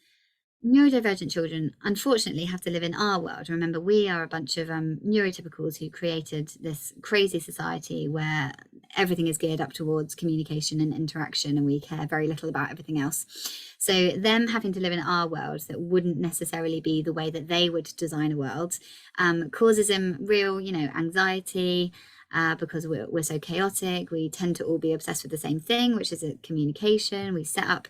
neurodivergent children unfortunately have to live in our world. Remember, we are a bunch of neurotypicals who created this crazy society where everything is geared up towards communication and interaction, and we care very little about everything else. So them having to live in our world that wouldn't necessarily be the way that they would design a world causes them real, you know, anxiety, because we're so chaotic. We tend to all be obsessed with the same thing, which is communication. We set up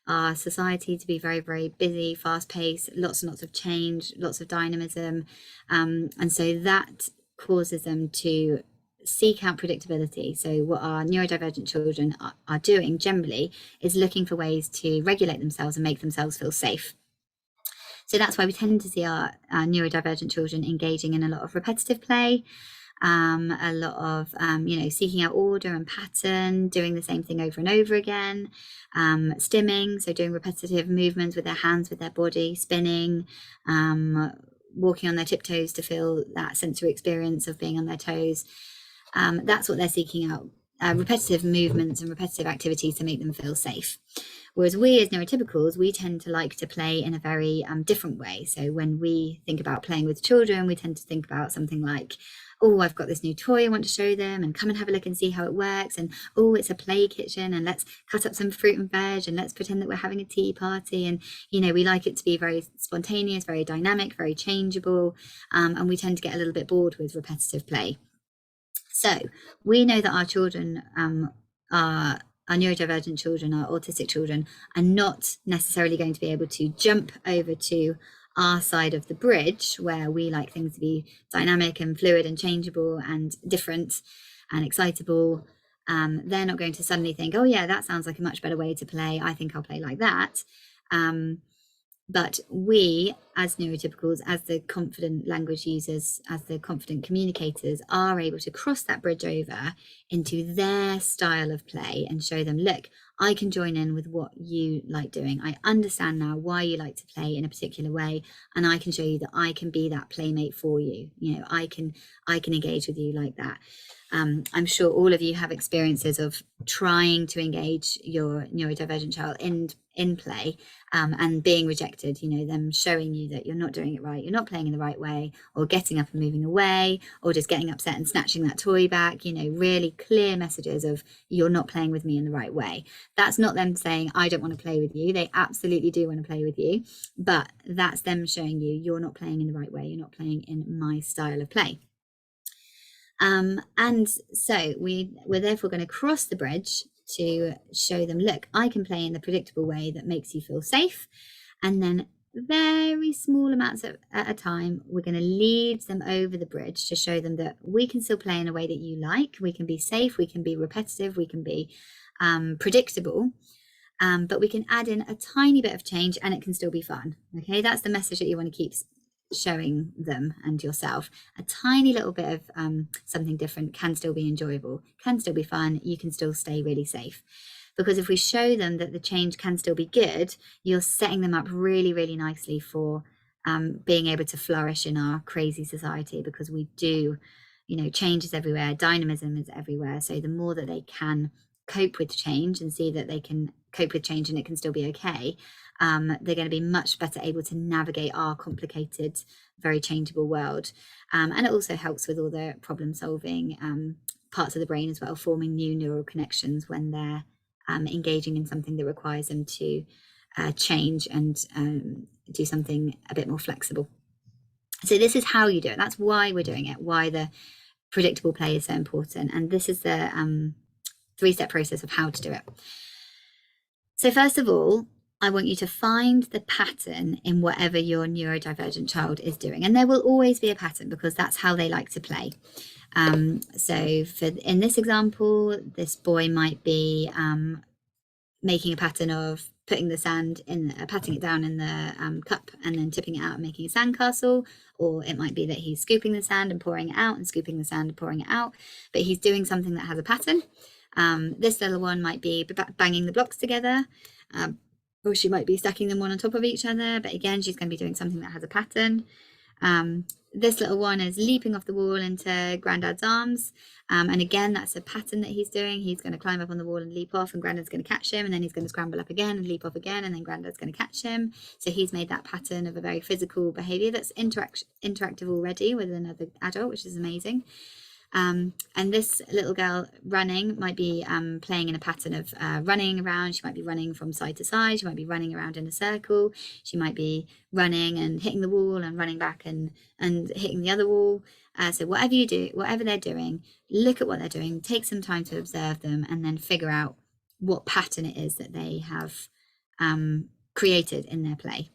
our society to be very, very busy, fast-paced, lots and lots of change, lots of dynamism, and so that causes them to seek out predictability. So what our neurodivergent children are doing generally is looking for ways to regulate themselves and make themselves feel safe. So that's why we tend to see our neurodivergent children engaging in a lot of repetitive play, a lot of, you know, seeking out order and pattern, doing the same thing over and over again, stimming, so doing repetitive movements with their hands, with their body, spinning, walking on their tiptoes to feel that sensory experience of being on their toes. That's what they're seeking out, repetitive movements and repetitive activities to make them feel safe. Whereas we as neurotypicals, we tend to like to play in a very different way. So when we think about playing with children, we tend to think about something like, oh, I've got this new toy I want to show them, and come and have a look and see how it works. And oh, it's a play kitchen, and let's cut up some fruit and veg, and let's pretend that we're having a tea party. And, you know, we like it to be very spontaneous, very dynamic, very changeable. And we tend to get a little bit bored with repetitive play. So we know that our children, our neurodivergent children, our autistic children, are not necessarily going to be able to jump over to our side of the bridge, where we like things to be dynamic and fluid and changeable and different and excitable. They're not going to suddenly think, oh yeah, that sounds like a much better way to play. I think I'll play like that. But we as neurotypicals, as the confident language users, as the confident communicators, are able to cross that bridge over into their style of play and show them, look, I can join in with what you like doing. I understand now why you like to play in a particular way, and I can show you that I can be that playmate for you. You know, I can engage with you like that. I'm sure all of you have experiences of trying to engage your neurodivergent child in play and being rejected, you know, them showing you that you're not doing it right, you're not playing in the right way, or getting up and moving away, or just getting upset and snatching that toy back, you know, really clear messages of you're not playing with me in the right way. That's not them saying, I don't want to play with you. They absolutely do want to play with you, but that's them showing you you're not playing in the right way, you're not playing in my style of play. And so we're therefore going to cross the bridge to show them, look, I can play in the predictable way that makes you feel safe. And then very small amounts at a time, we're going to lead them over the bridge to show them that we can still play in a way that you like. We can be safe, we can be repetitive, we can be predictable, but we can add in a tiny bit of change and it can still be fun. Okay, that's the message that you want to keep showing them and yourself. A tiny little bit of something different can still be enjoyable, can still be fun, you can still stay really safe. Because if we show them that the change can still be good, you're setting them up really, really nicely for being able to flourish in our crazy society, because we do, you know, change is everywhere, dynamism is everywhere. So the more that they can cope with change and see that they can cope with change and it can still be okay, they're going to be much better able to navigate our complicated, very changeable world. And it also helps with all the problem solving parts of the brain as well, forming new neural connections when they're engaging in something that requires them to change and do something a bit more flexible. So this is how you do it. That's why we're doing it, why the predictable play is so important. And this is the 3-step process of how to do it. So first of all, I want you to find the pattern in whatever your neurodivergent child is doing. And there will always be a pattern because that's how they like to play. So in this example, this boy might be making a pattern of putting the sand in, patting it down in the cup and then tipping it out and making a sandcastle. Or it might be that he's scooping the sand and pouring it out and scooping the sand and pouring it out. But he's doing something that has a pattern. This little one might be banging the blocks together. Or she might be stacking them one on top of each other, but again, she's going to be doing something that has a pattern. This little one is leaping off the wall into Grandad's arms, and again, that's a pattern that he's doing. He's going to climb up on the wall and leap off, and Grandad's going to catch him, and then he's going to scramble up again and leap off again, and then Grandad's going to catch him. So he's made that pattern of a very physical behavior that's interactive already with another adult, which is amazing. And this little girl running might be playing in a pattern of running around. She might be running from side to side. She might be running around in a circle. She might be running and hitting the wall and running back and hitting the other wall. So whatever you do, whatever they're doing, look at what they're doing, take some time to observe them, and then figure out what pattern it is that they have created in their play.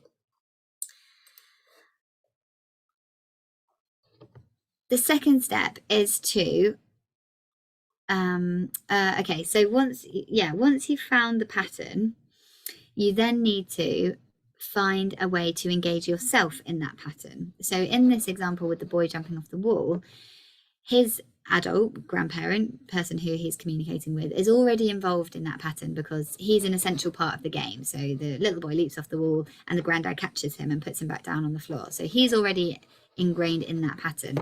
The second step is to, okay, so once you've found the pattern, you then need to find a way to engage yourself in that pattern. So in this example with the boy jumping off the wall, his adult, grandparent, person who he's communicating with is already involved in that pattern because he's an essential part of the game. So the little boy leaps off the wall and the granddad catches him and puts him back down on the floor. So he's already ingrained in that pattern.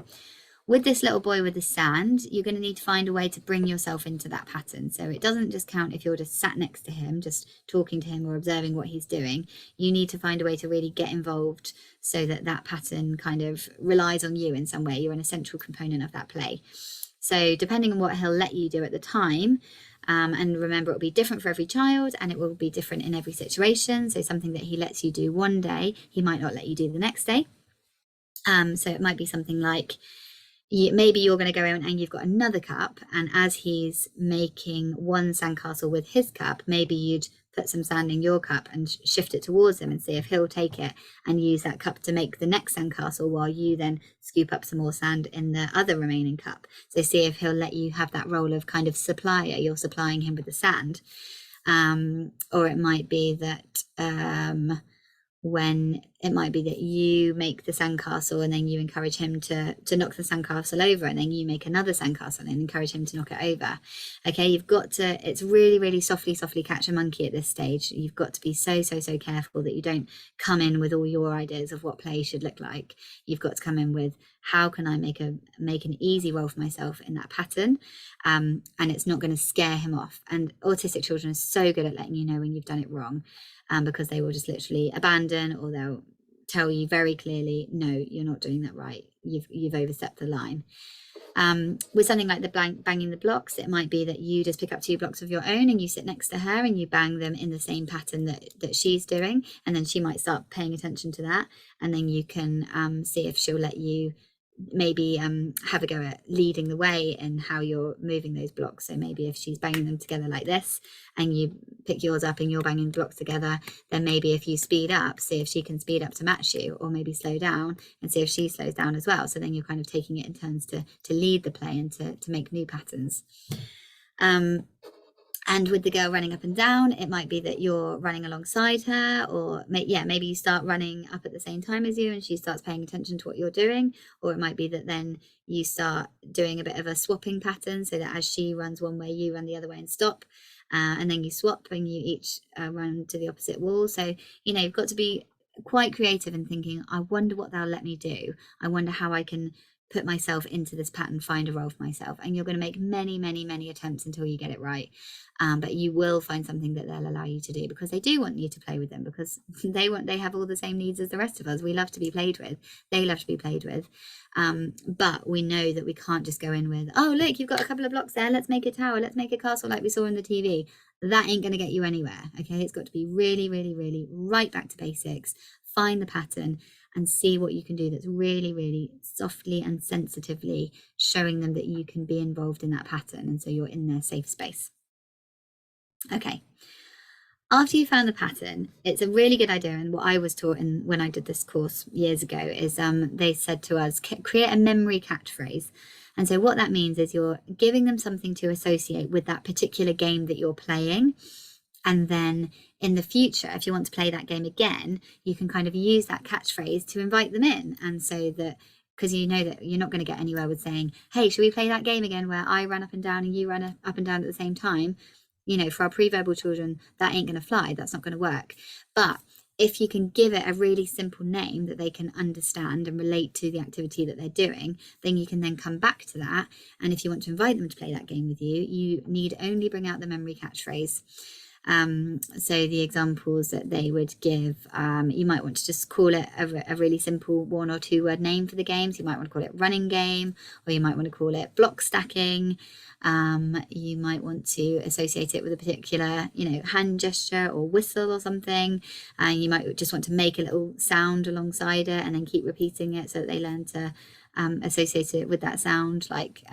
With this little boy with the sand, you're going to need to find a way to bring yourself into that pattern. So it doesn't just count if you're just sat next to him, just talking to him or observing what he's doing. You need to find a way to really get involved so that that pattern kind of relies on you in some way. You're an essential component of that play. So depending on what he'll let you do at the time, and remember, it'll be different for every child and it will be different in every situation. So something that he lets you do one day, he might not let you do the next day. So it might be something like, maybe you're going to go in and you've got another cup, and as he's making one sandcastle with his cup, maybe you'd put some sand in your cup and shift it towards him and see if he'll take it and use that cup to make the next sandcastle while you then scoop up some more sand in the other remaining cup. So see if he'll let you have that role of kind of supplier. You're supplying him with the sand. Or it might be that when it might be that you make the sandcastle and then you encourage him to knock the sandcastle over, and then you make another sandcastle and encourage him to knock it over. Okay, you've got to, it's really, really softly catch a monkey at this stage. You've got to be so careful that you don't come in with all your ideas of what play should look like. You've got to come in with, how can I make an easy role for myself in that pattern, and it's not going to scare him off. And autistic children are so good at letting you know when you've done it wrong, because they will just literally abandon, or they'll tell you very clearly, no, you're not doing that right. You've overstepped the line. With something like the banging the blocks, it might be that you just pick up 2 blocks of your own and you sit next to her and you bang them in the same pattern that she's doing, and then she might start paying attention to that, and then you can see if she'll let you maybe have a go at leading the way in how you're moving those blocks. So maybe if she's banging them together like this and you pick yours up and you're banging blocks together, then maybe if you speed up, see if she can speed up to match you, or maybe slow down and see if she slows down as well. So then you're kind of taking it in turns to lead the play and to make new patterns. And with the girl running up and down, it might be that you're running alongside her, or maybe you start running up at the same time as you and she starts paying attention to what you're doing. Or it might be that then you start doing a bit of a swapping pattern, so that as she runs one way, you run the other way and stop. And then you swap and you each run to the opposite wall. So, you've got to be quite creative in thinking, I wonder what they'll let me do. I wonder how I can put myself into this pattern, find a role for myself. And you're going to make many attempts until you get it right. But you will find something that they'll allow you to do, because they do want you to play with them, because they have all the same needs as the rest of us. We love to be played with. They love to be played with. But we know that we can't just go in with, oh, look, you've got a couple of blocks there. Let's make a tower. Let's make a castle like we saw on the TV. That ain't going to get you anywhere. Okay, it's got to be really right back to basics. Find the pattern and see what you can do that's really softly and sensitively showing them that you can be involved in that pattern, and so you're in their safe space. Okay, after you found the pattern, it's a really good idea, and what I was taught when I did this course years ago is they said to us, create a memory catchphrase. And so what that means is you're giving them something to associate with that particular game that you're playing. And then in the future, if you want to play that game again, you can kind of use that catchphrase to invite them in. And so that, because you know that you're not going to get anywhere with saying, hey, should we play that game again where I run up and down and you run up and down at the same time? For our pre-verbal children, that ain't going to fly. That's not going to work. But if you can give it a really simple name that they can understand and relate to the activity that they're doing, then you can then come back to that. And if you want to invite them to play that game with you, you need only bring out the memory catchphrase. So the examples that they would give, you might want to just call it a really simple 1 or 2 word name for the games. You might want to call it running game, or you might want to call it block stacking. You might want to associate it with a particular, hand gesture or whistle or something. You might just want to make a little sound alongside it and then keep repeating it so that they learn to associate it with that sound, like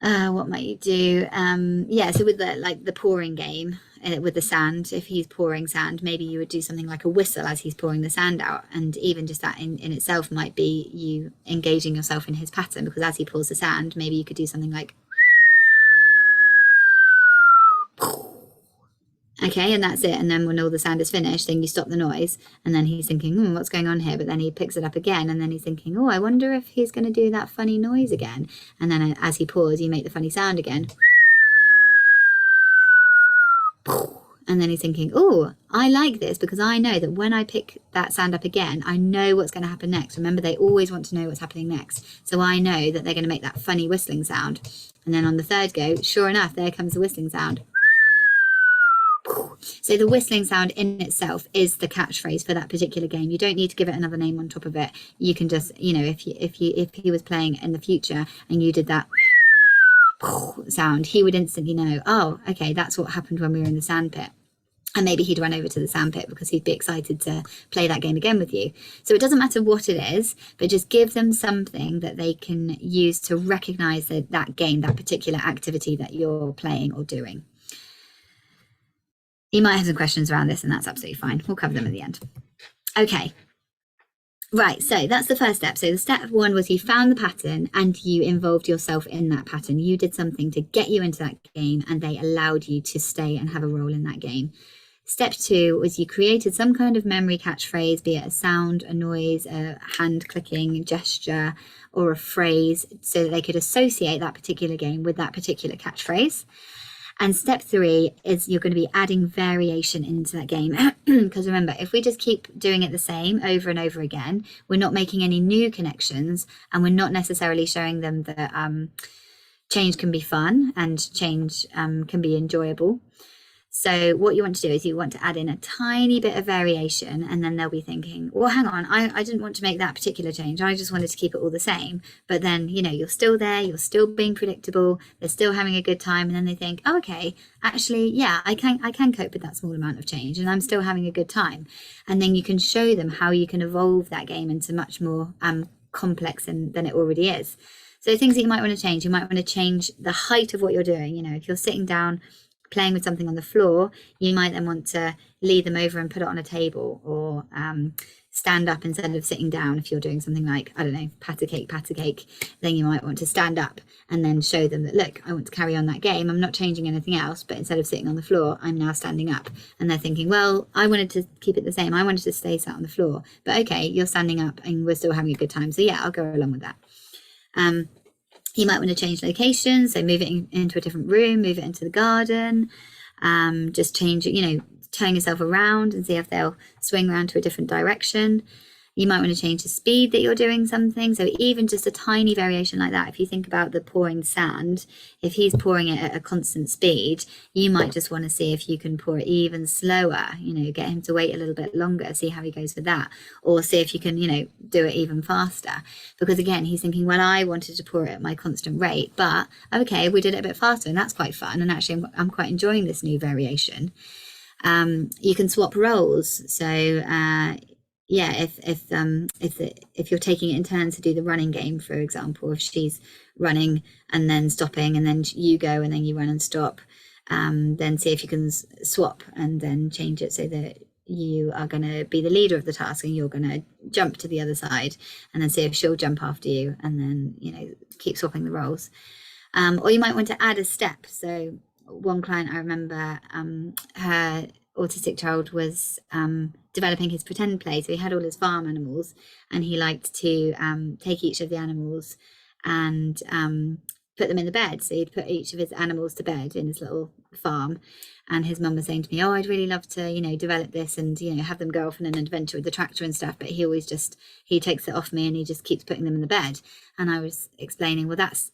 what might you do? So with the pouring game, with the sand, if he's pouring sand, maybe you would do something like a whistle as he's pouring the sand out. And even just that in itself might be you engaging yourself in his pattern, because as he pours the sand, maybe you could do something like, okay, and that's it. And then when all the sand is finished, then you stop the noise, and then he's thinking, what's going on here? But then he picks it up again, and then he's thinking, I wonder if he's going to do that funny noise again. And then as he pours, you make the funny sound again. And then he's thinking, I like this, because I know that when I pick that sand up again, I know what's going to happen next. Remember, they always want to know what's happening next. So I know that they're going to make that funny whistling sound. And then on the third go, sure enough, there comes the whistling sound. So the whistling sound in itself is the catchphrase for that particular game. You don't need to give it another name on top of it. You can just, if he was playing in the future and you did that sound, he would instantly know, okay, that's what happened when we were in the sand pit. And maybe he'd run over to the sand pit because he'd be excited to play that game again with you. So it doesn't matter what it is, but just give them something that they can use to recognize that game, that particular activity that you're playing or doing. You might have some questions around this, and that's absolutely fine. We'll cover them at the end. Okay. Right, so that's the first step. So the step 1 was you found the pattern and you involved yourself in that pattern. You did something to get you into that game, and they allowed you to stay and have a role in that game. Step 2 was you created some kind of memory catchphrase, be it a sound, a noise, a hand clicking, a gesture, or a phrase, so that they could associate that particular game with that particular catchphrase. And step 3 is you're going to be adding variation into that game. Because remember, if we just keep doing it the same over and over again, we're not making any new connections, and we're not necessarily showing them that change can be fun and change can be enjoyable. So what you want to do is you want to add in a tiny bit of variation, and then they'll be thinking, well, hang on, I didn't want to make that particular change. I just wanted to keep it all the same. But then, you know, you're still there, you're still being predictable, they're still having a good time. And then they think, oh, okay, actually, yeah, I can cope with that small amount of change and I'm still having a good time. And then you can show them how you can evolve that game into much more complex than it already is. So things that you might want to change, you might want to change the height of what you're doing. You know, if you're sitting down playing with something on the floor, you might then want to lead them over and put it on a table, or stand up instead of sitting down. If you're doing something like, I don't know, pat a cake, then you might want to stand up and then show them that, look, I want to carry on that game. I'm not changing anything else, but instead of sitting on the floor, I'm now standing up. And they're thinking, well, I wanted to keep it the same. I wanted to stay sat on the floor, but okay, you're standing up and we're still having a good time. So yeah, I'll go along with that. You might want to change location, so move it into a different room, move it into the garden, just change it, you know, turn yourself around and see if they'll swing around to a different direction. You might want to change the speed that you're doing something. So even just a tiny variation like that, if you think about the pouring sand, if he's pouring it at a constant speed, you might just want to see if you can pour it even slower, you know, get him to wait a little bit longer, see how he goes with that, or see if you can, you know, do it even faster. Because again, he's thinking, well, I wanted to pour it at my constant rate, but okay, we did it a bit faster and that's quite fun. And actually I'm quite enjoying this new variation. You can swap roles. So, yeah, if you're taking it in turns to do the running game, for example, if she's running and then stopping and then you go and then you run and stop, then see if you can swap and then change it so that you are going to be the leader of the task and you're going to jump to the other side, and then see if she'll jump after you, and then, you know, keep swapping the roles. Or you might want to add a step. So one client, I remember, her autistic child was developing his pretend play. So he had all his farm animals, and he liked to take each of the animals and put them in the bed. So he'd put each of his animals to bed in his little farm. And his mum was saying to me, oh, I'd really love to, you know, develop this and, you know, have them go off on an adventure with the tractor and stuff. But he always just, he takes it off me and he just keeps putting them in the bed. And I was explaining, well, that's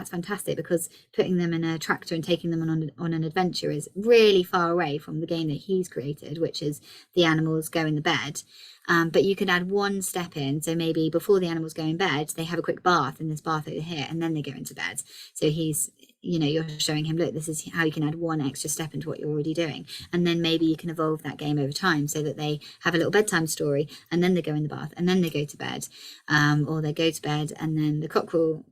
fantastic, because putting them in a tractor and taking them on an adventure is really far away from the game that he's created, which is the animals go in the bed. But you could add one step in. So maybe before the animals go in bed, they have a quick bath in this bath over here, and then they go into bed. So he's, you know, you're showing him, look, this is how you can add one extra step into what you're already doing. And then maybe you can evolve that game over time so that they have a little bedtime story, and then they go in the bath, and then they go to bed, or they go to bed and then the cockerel,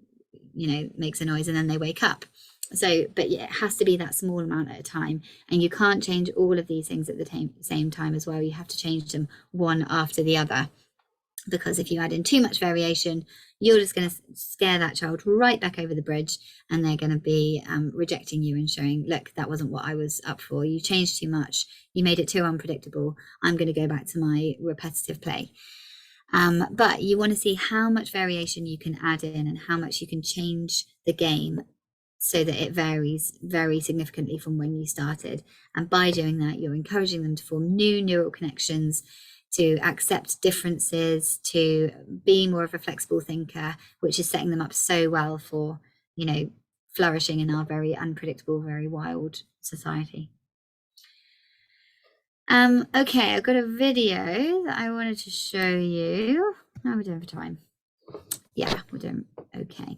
you know, makes a noise and then they wake up. So, but yeah, it has to be that small amount at a time, and you can't change all of these things at the same time as well. You have to change them one after the other, because if you add in too much variation, you're just going to scare that child right back over the bridge, and they're going to be rejecting you and showing, look, that wasn't what I was up for. You changed too much. You made it too unpredictable. I'm going to go back to my repetitive play. But you want to see how much variation you can add in and how much you can change the game so that it varies very significantly from when you started. And by doing that, you're encouraging them to form new neural connections, to accept differences, to be more of a flexible thinker, which is setting them up so well for, you know, flourishing in our very unpredictable, very wild society. Okay, I've got a video that I wanted to show you. How are we doing for time? Yeah, we're doing okay.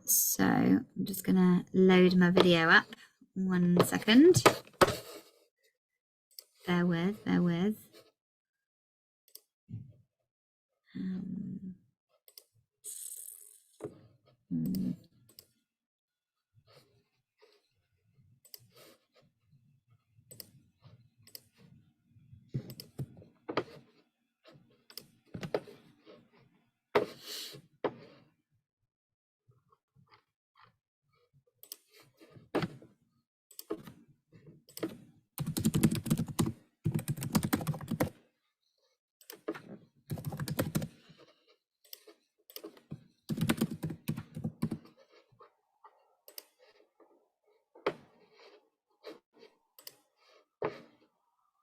So I'm just gonna load my video up. 1 second. Bear with.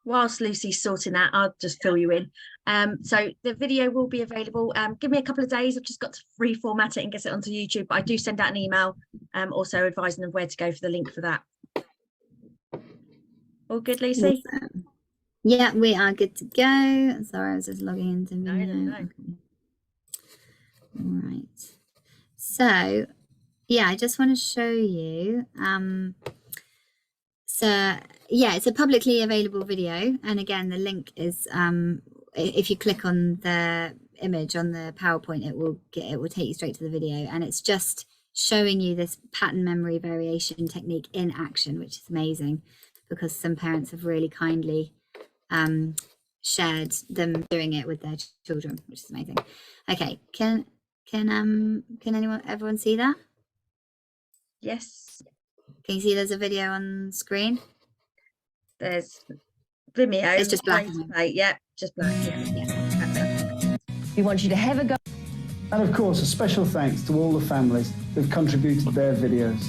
whilst Lucy's sorting that, I'll just fill you in. So the video will be available. Give me a couple of days. I've just got to reformat it and get it onto YouTube. But I do send out an email, also advising them where to go for the link for that. All good, Lucy? Awesome. Yeah, we are good to go. Sorry, I was just logging into video. No. Okay. All right. So, yeah, I just want to show you. So, yeah, it's a publicly available video. And again, the link is, if you click on the image on the PowerPoint, it will take you straight to the video. And it's just showing you this pattern memory variation technique in action, which is amazing because some parents have really kindly shared them doing it with their children, which is amazing. Okay, can everyone see that? Yes. Can you see there's a video on screen? There's Vimeo. It's just black and white. Yeah, just black. Yeah. We want you to have a go. And of course, a special thanks to all the families who've contributed their videos.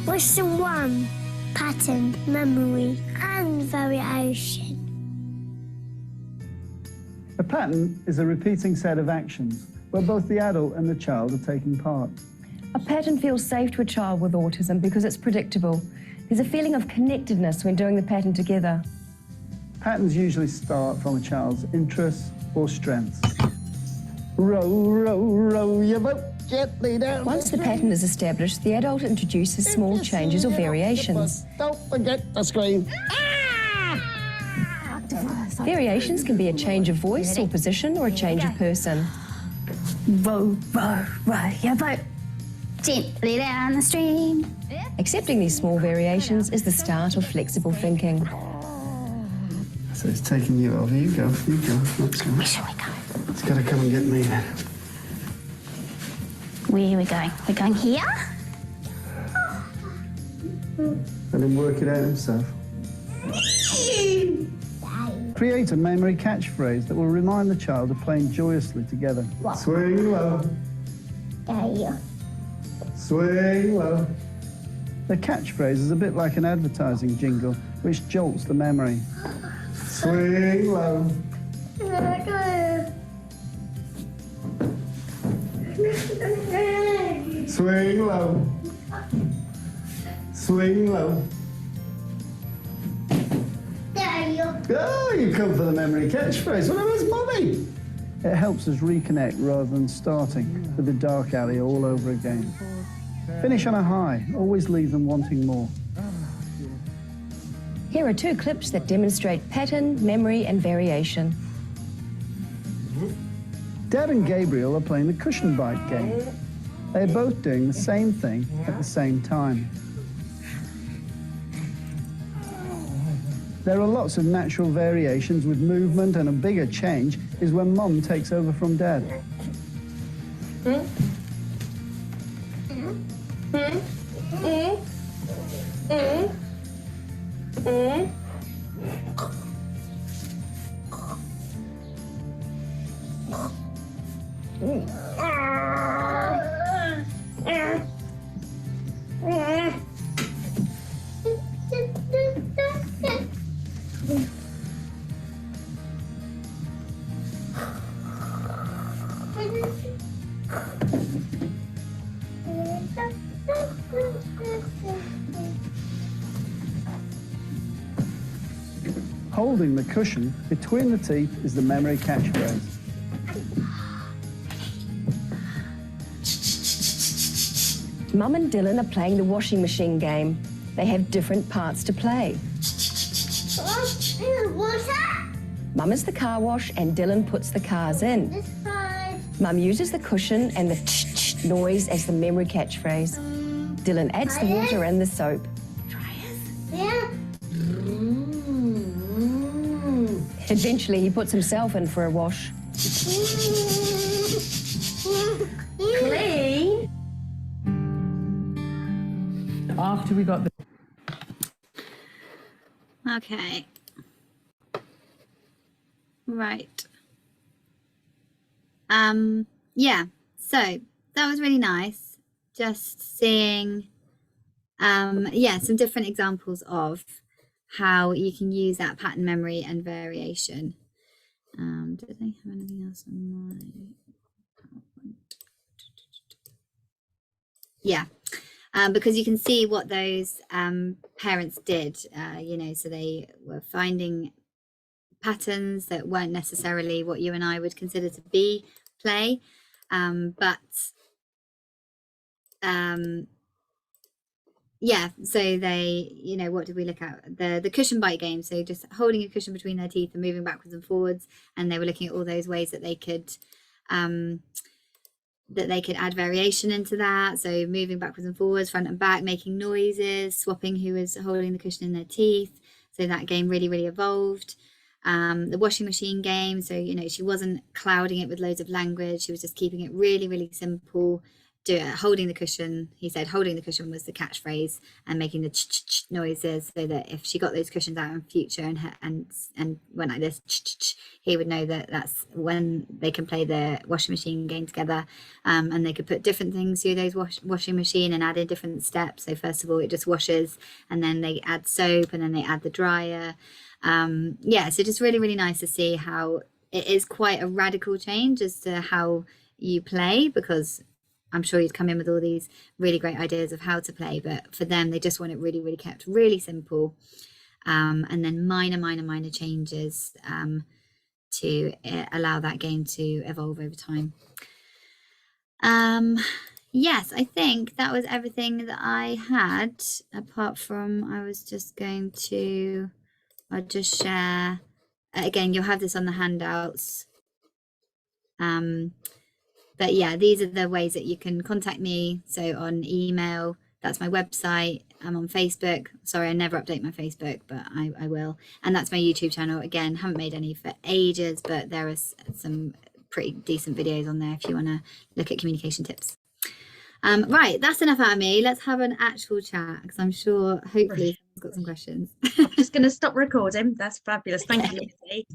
Lesson 1. Pattern, memory and variation. A pattern is a repeating set of actions where both the adult and the child are taking part. A pattern feels safe to a child with autism because it's predictable. There's a feeling of connectedness when doing the pattern together. Patterns usually start from a child's interests or strengths. Row, row, row your boat gently down. Once the pattern is established, the adult introduces small changes or variations. Don't forget the screen. Variations can be a change of voice or position or a change of person. Row, row, row your boat gently down the stream. Accepting these small variations is the start of flexible thinking. So it's taking you over. You go. Let's go. Where shall we go? It's got to come and get me then. Where are we going? We're going here? Let him work it out himself. Create a memory catchphrase that will remind the child of playing joyously together. Swing low. There. Swing low. The catchphrase is a bit like an advertising jingle, which jolts the memory. Swing low. Swing low. Swing low. Oh, you come for the memory catchphrase. Well, where's Mommy? It helps us reconnect rather than starting with the dark alley all over again. Finish on a high. Always leave them wanting more. Here are 2 clips that demonstrate pattern, memory and variation. Dad and Gabriel are playing the cushion bite game. They're both doing the same thing at the same time. There are lots of natural variations with movement, and a bigger change is when Mum takes over from Dad. Holding the cushion between the teeth is the memory catchphrase. Mum and Dylan are playing the washing machine game. They have different parts to play. Mum is the car wash and Dylan puts the cars in. Mum uses the cushion and the ch-ch noise as the memory catchphrase. Dylan adds the water and the soap. Eventually, he puts himself in for a wash. Clean. After we got the... Okay. Right. Yeah, so that was really nice. Just seeing, yeah, some different examples of how you can use that pattern memory and variation. Did I have anything else on my PowerPoint? Yeah, because you can see what those parents did, you know, so they were finding patterns that weren't necessarily what you and I would consider to be play, but yeah, so they, you know, what did we look at? The cushion bite game, so just holding a cushion between their teeth and moving backwards and forwards, and they were looking at all those ways that they could add variation into that. So moving backwards and forwards, front and back, making noises, swapping who was holding the cushion in their teeth. So that game really, really evolved. The washing machine game, so, you know, she wasn't clouding it with loads of language, she was just keeping it really, really simple. Holding the cushion, he said holding the cushion was the catchphrase, and making the ch-ch-ch noises, so that if she got those cushions out in future and went like this, ch-ch-ch, he would know that that's when they can play the washing machine game together. And they could put different things through those washing machine and add in different steps. So first of all, it just washes, and then they add soap, and then they add the dryer. Yeah, so just really, really nice to see how it is quite a radical change as to how you play, because I'm sure you'd come in with all these really great ideas of how to play, but for them, they just want it really, really kept really simple. And then minor changes to allow that game to evolve over time. Yes, I think that was everything that I had, apart from I'll just share, again, you'll have this on the handouts. But yeah, these are the ways that you can contact me. So on email, that's my website. I'm on Facebook. Sorry, I never update my Facebook, but I will. And that's my YouTube channel. Again, haven't made any for ages, but there are some pretty decent videos on there if you want to look at communication tips. Right, that's enough out of me. Let's have an actual chat, because I'm sure, hopefully, someone's got some questions. I'm just going to stop recording. That's fabulous. Thank you, Lucy.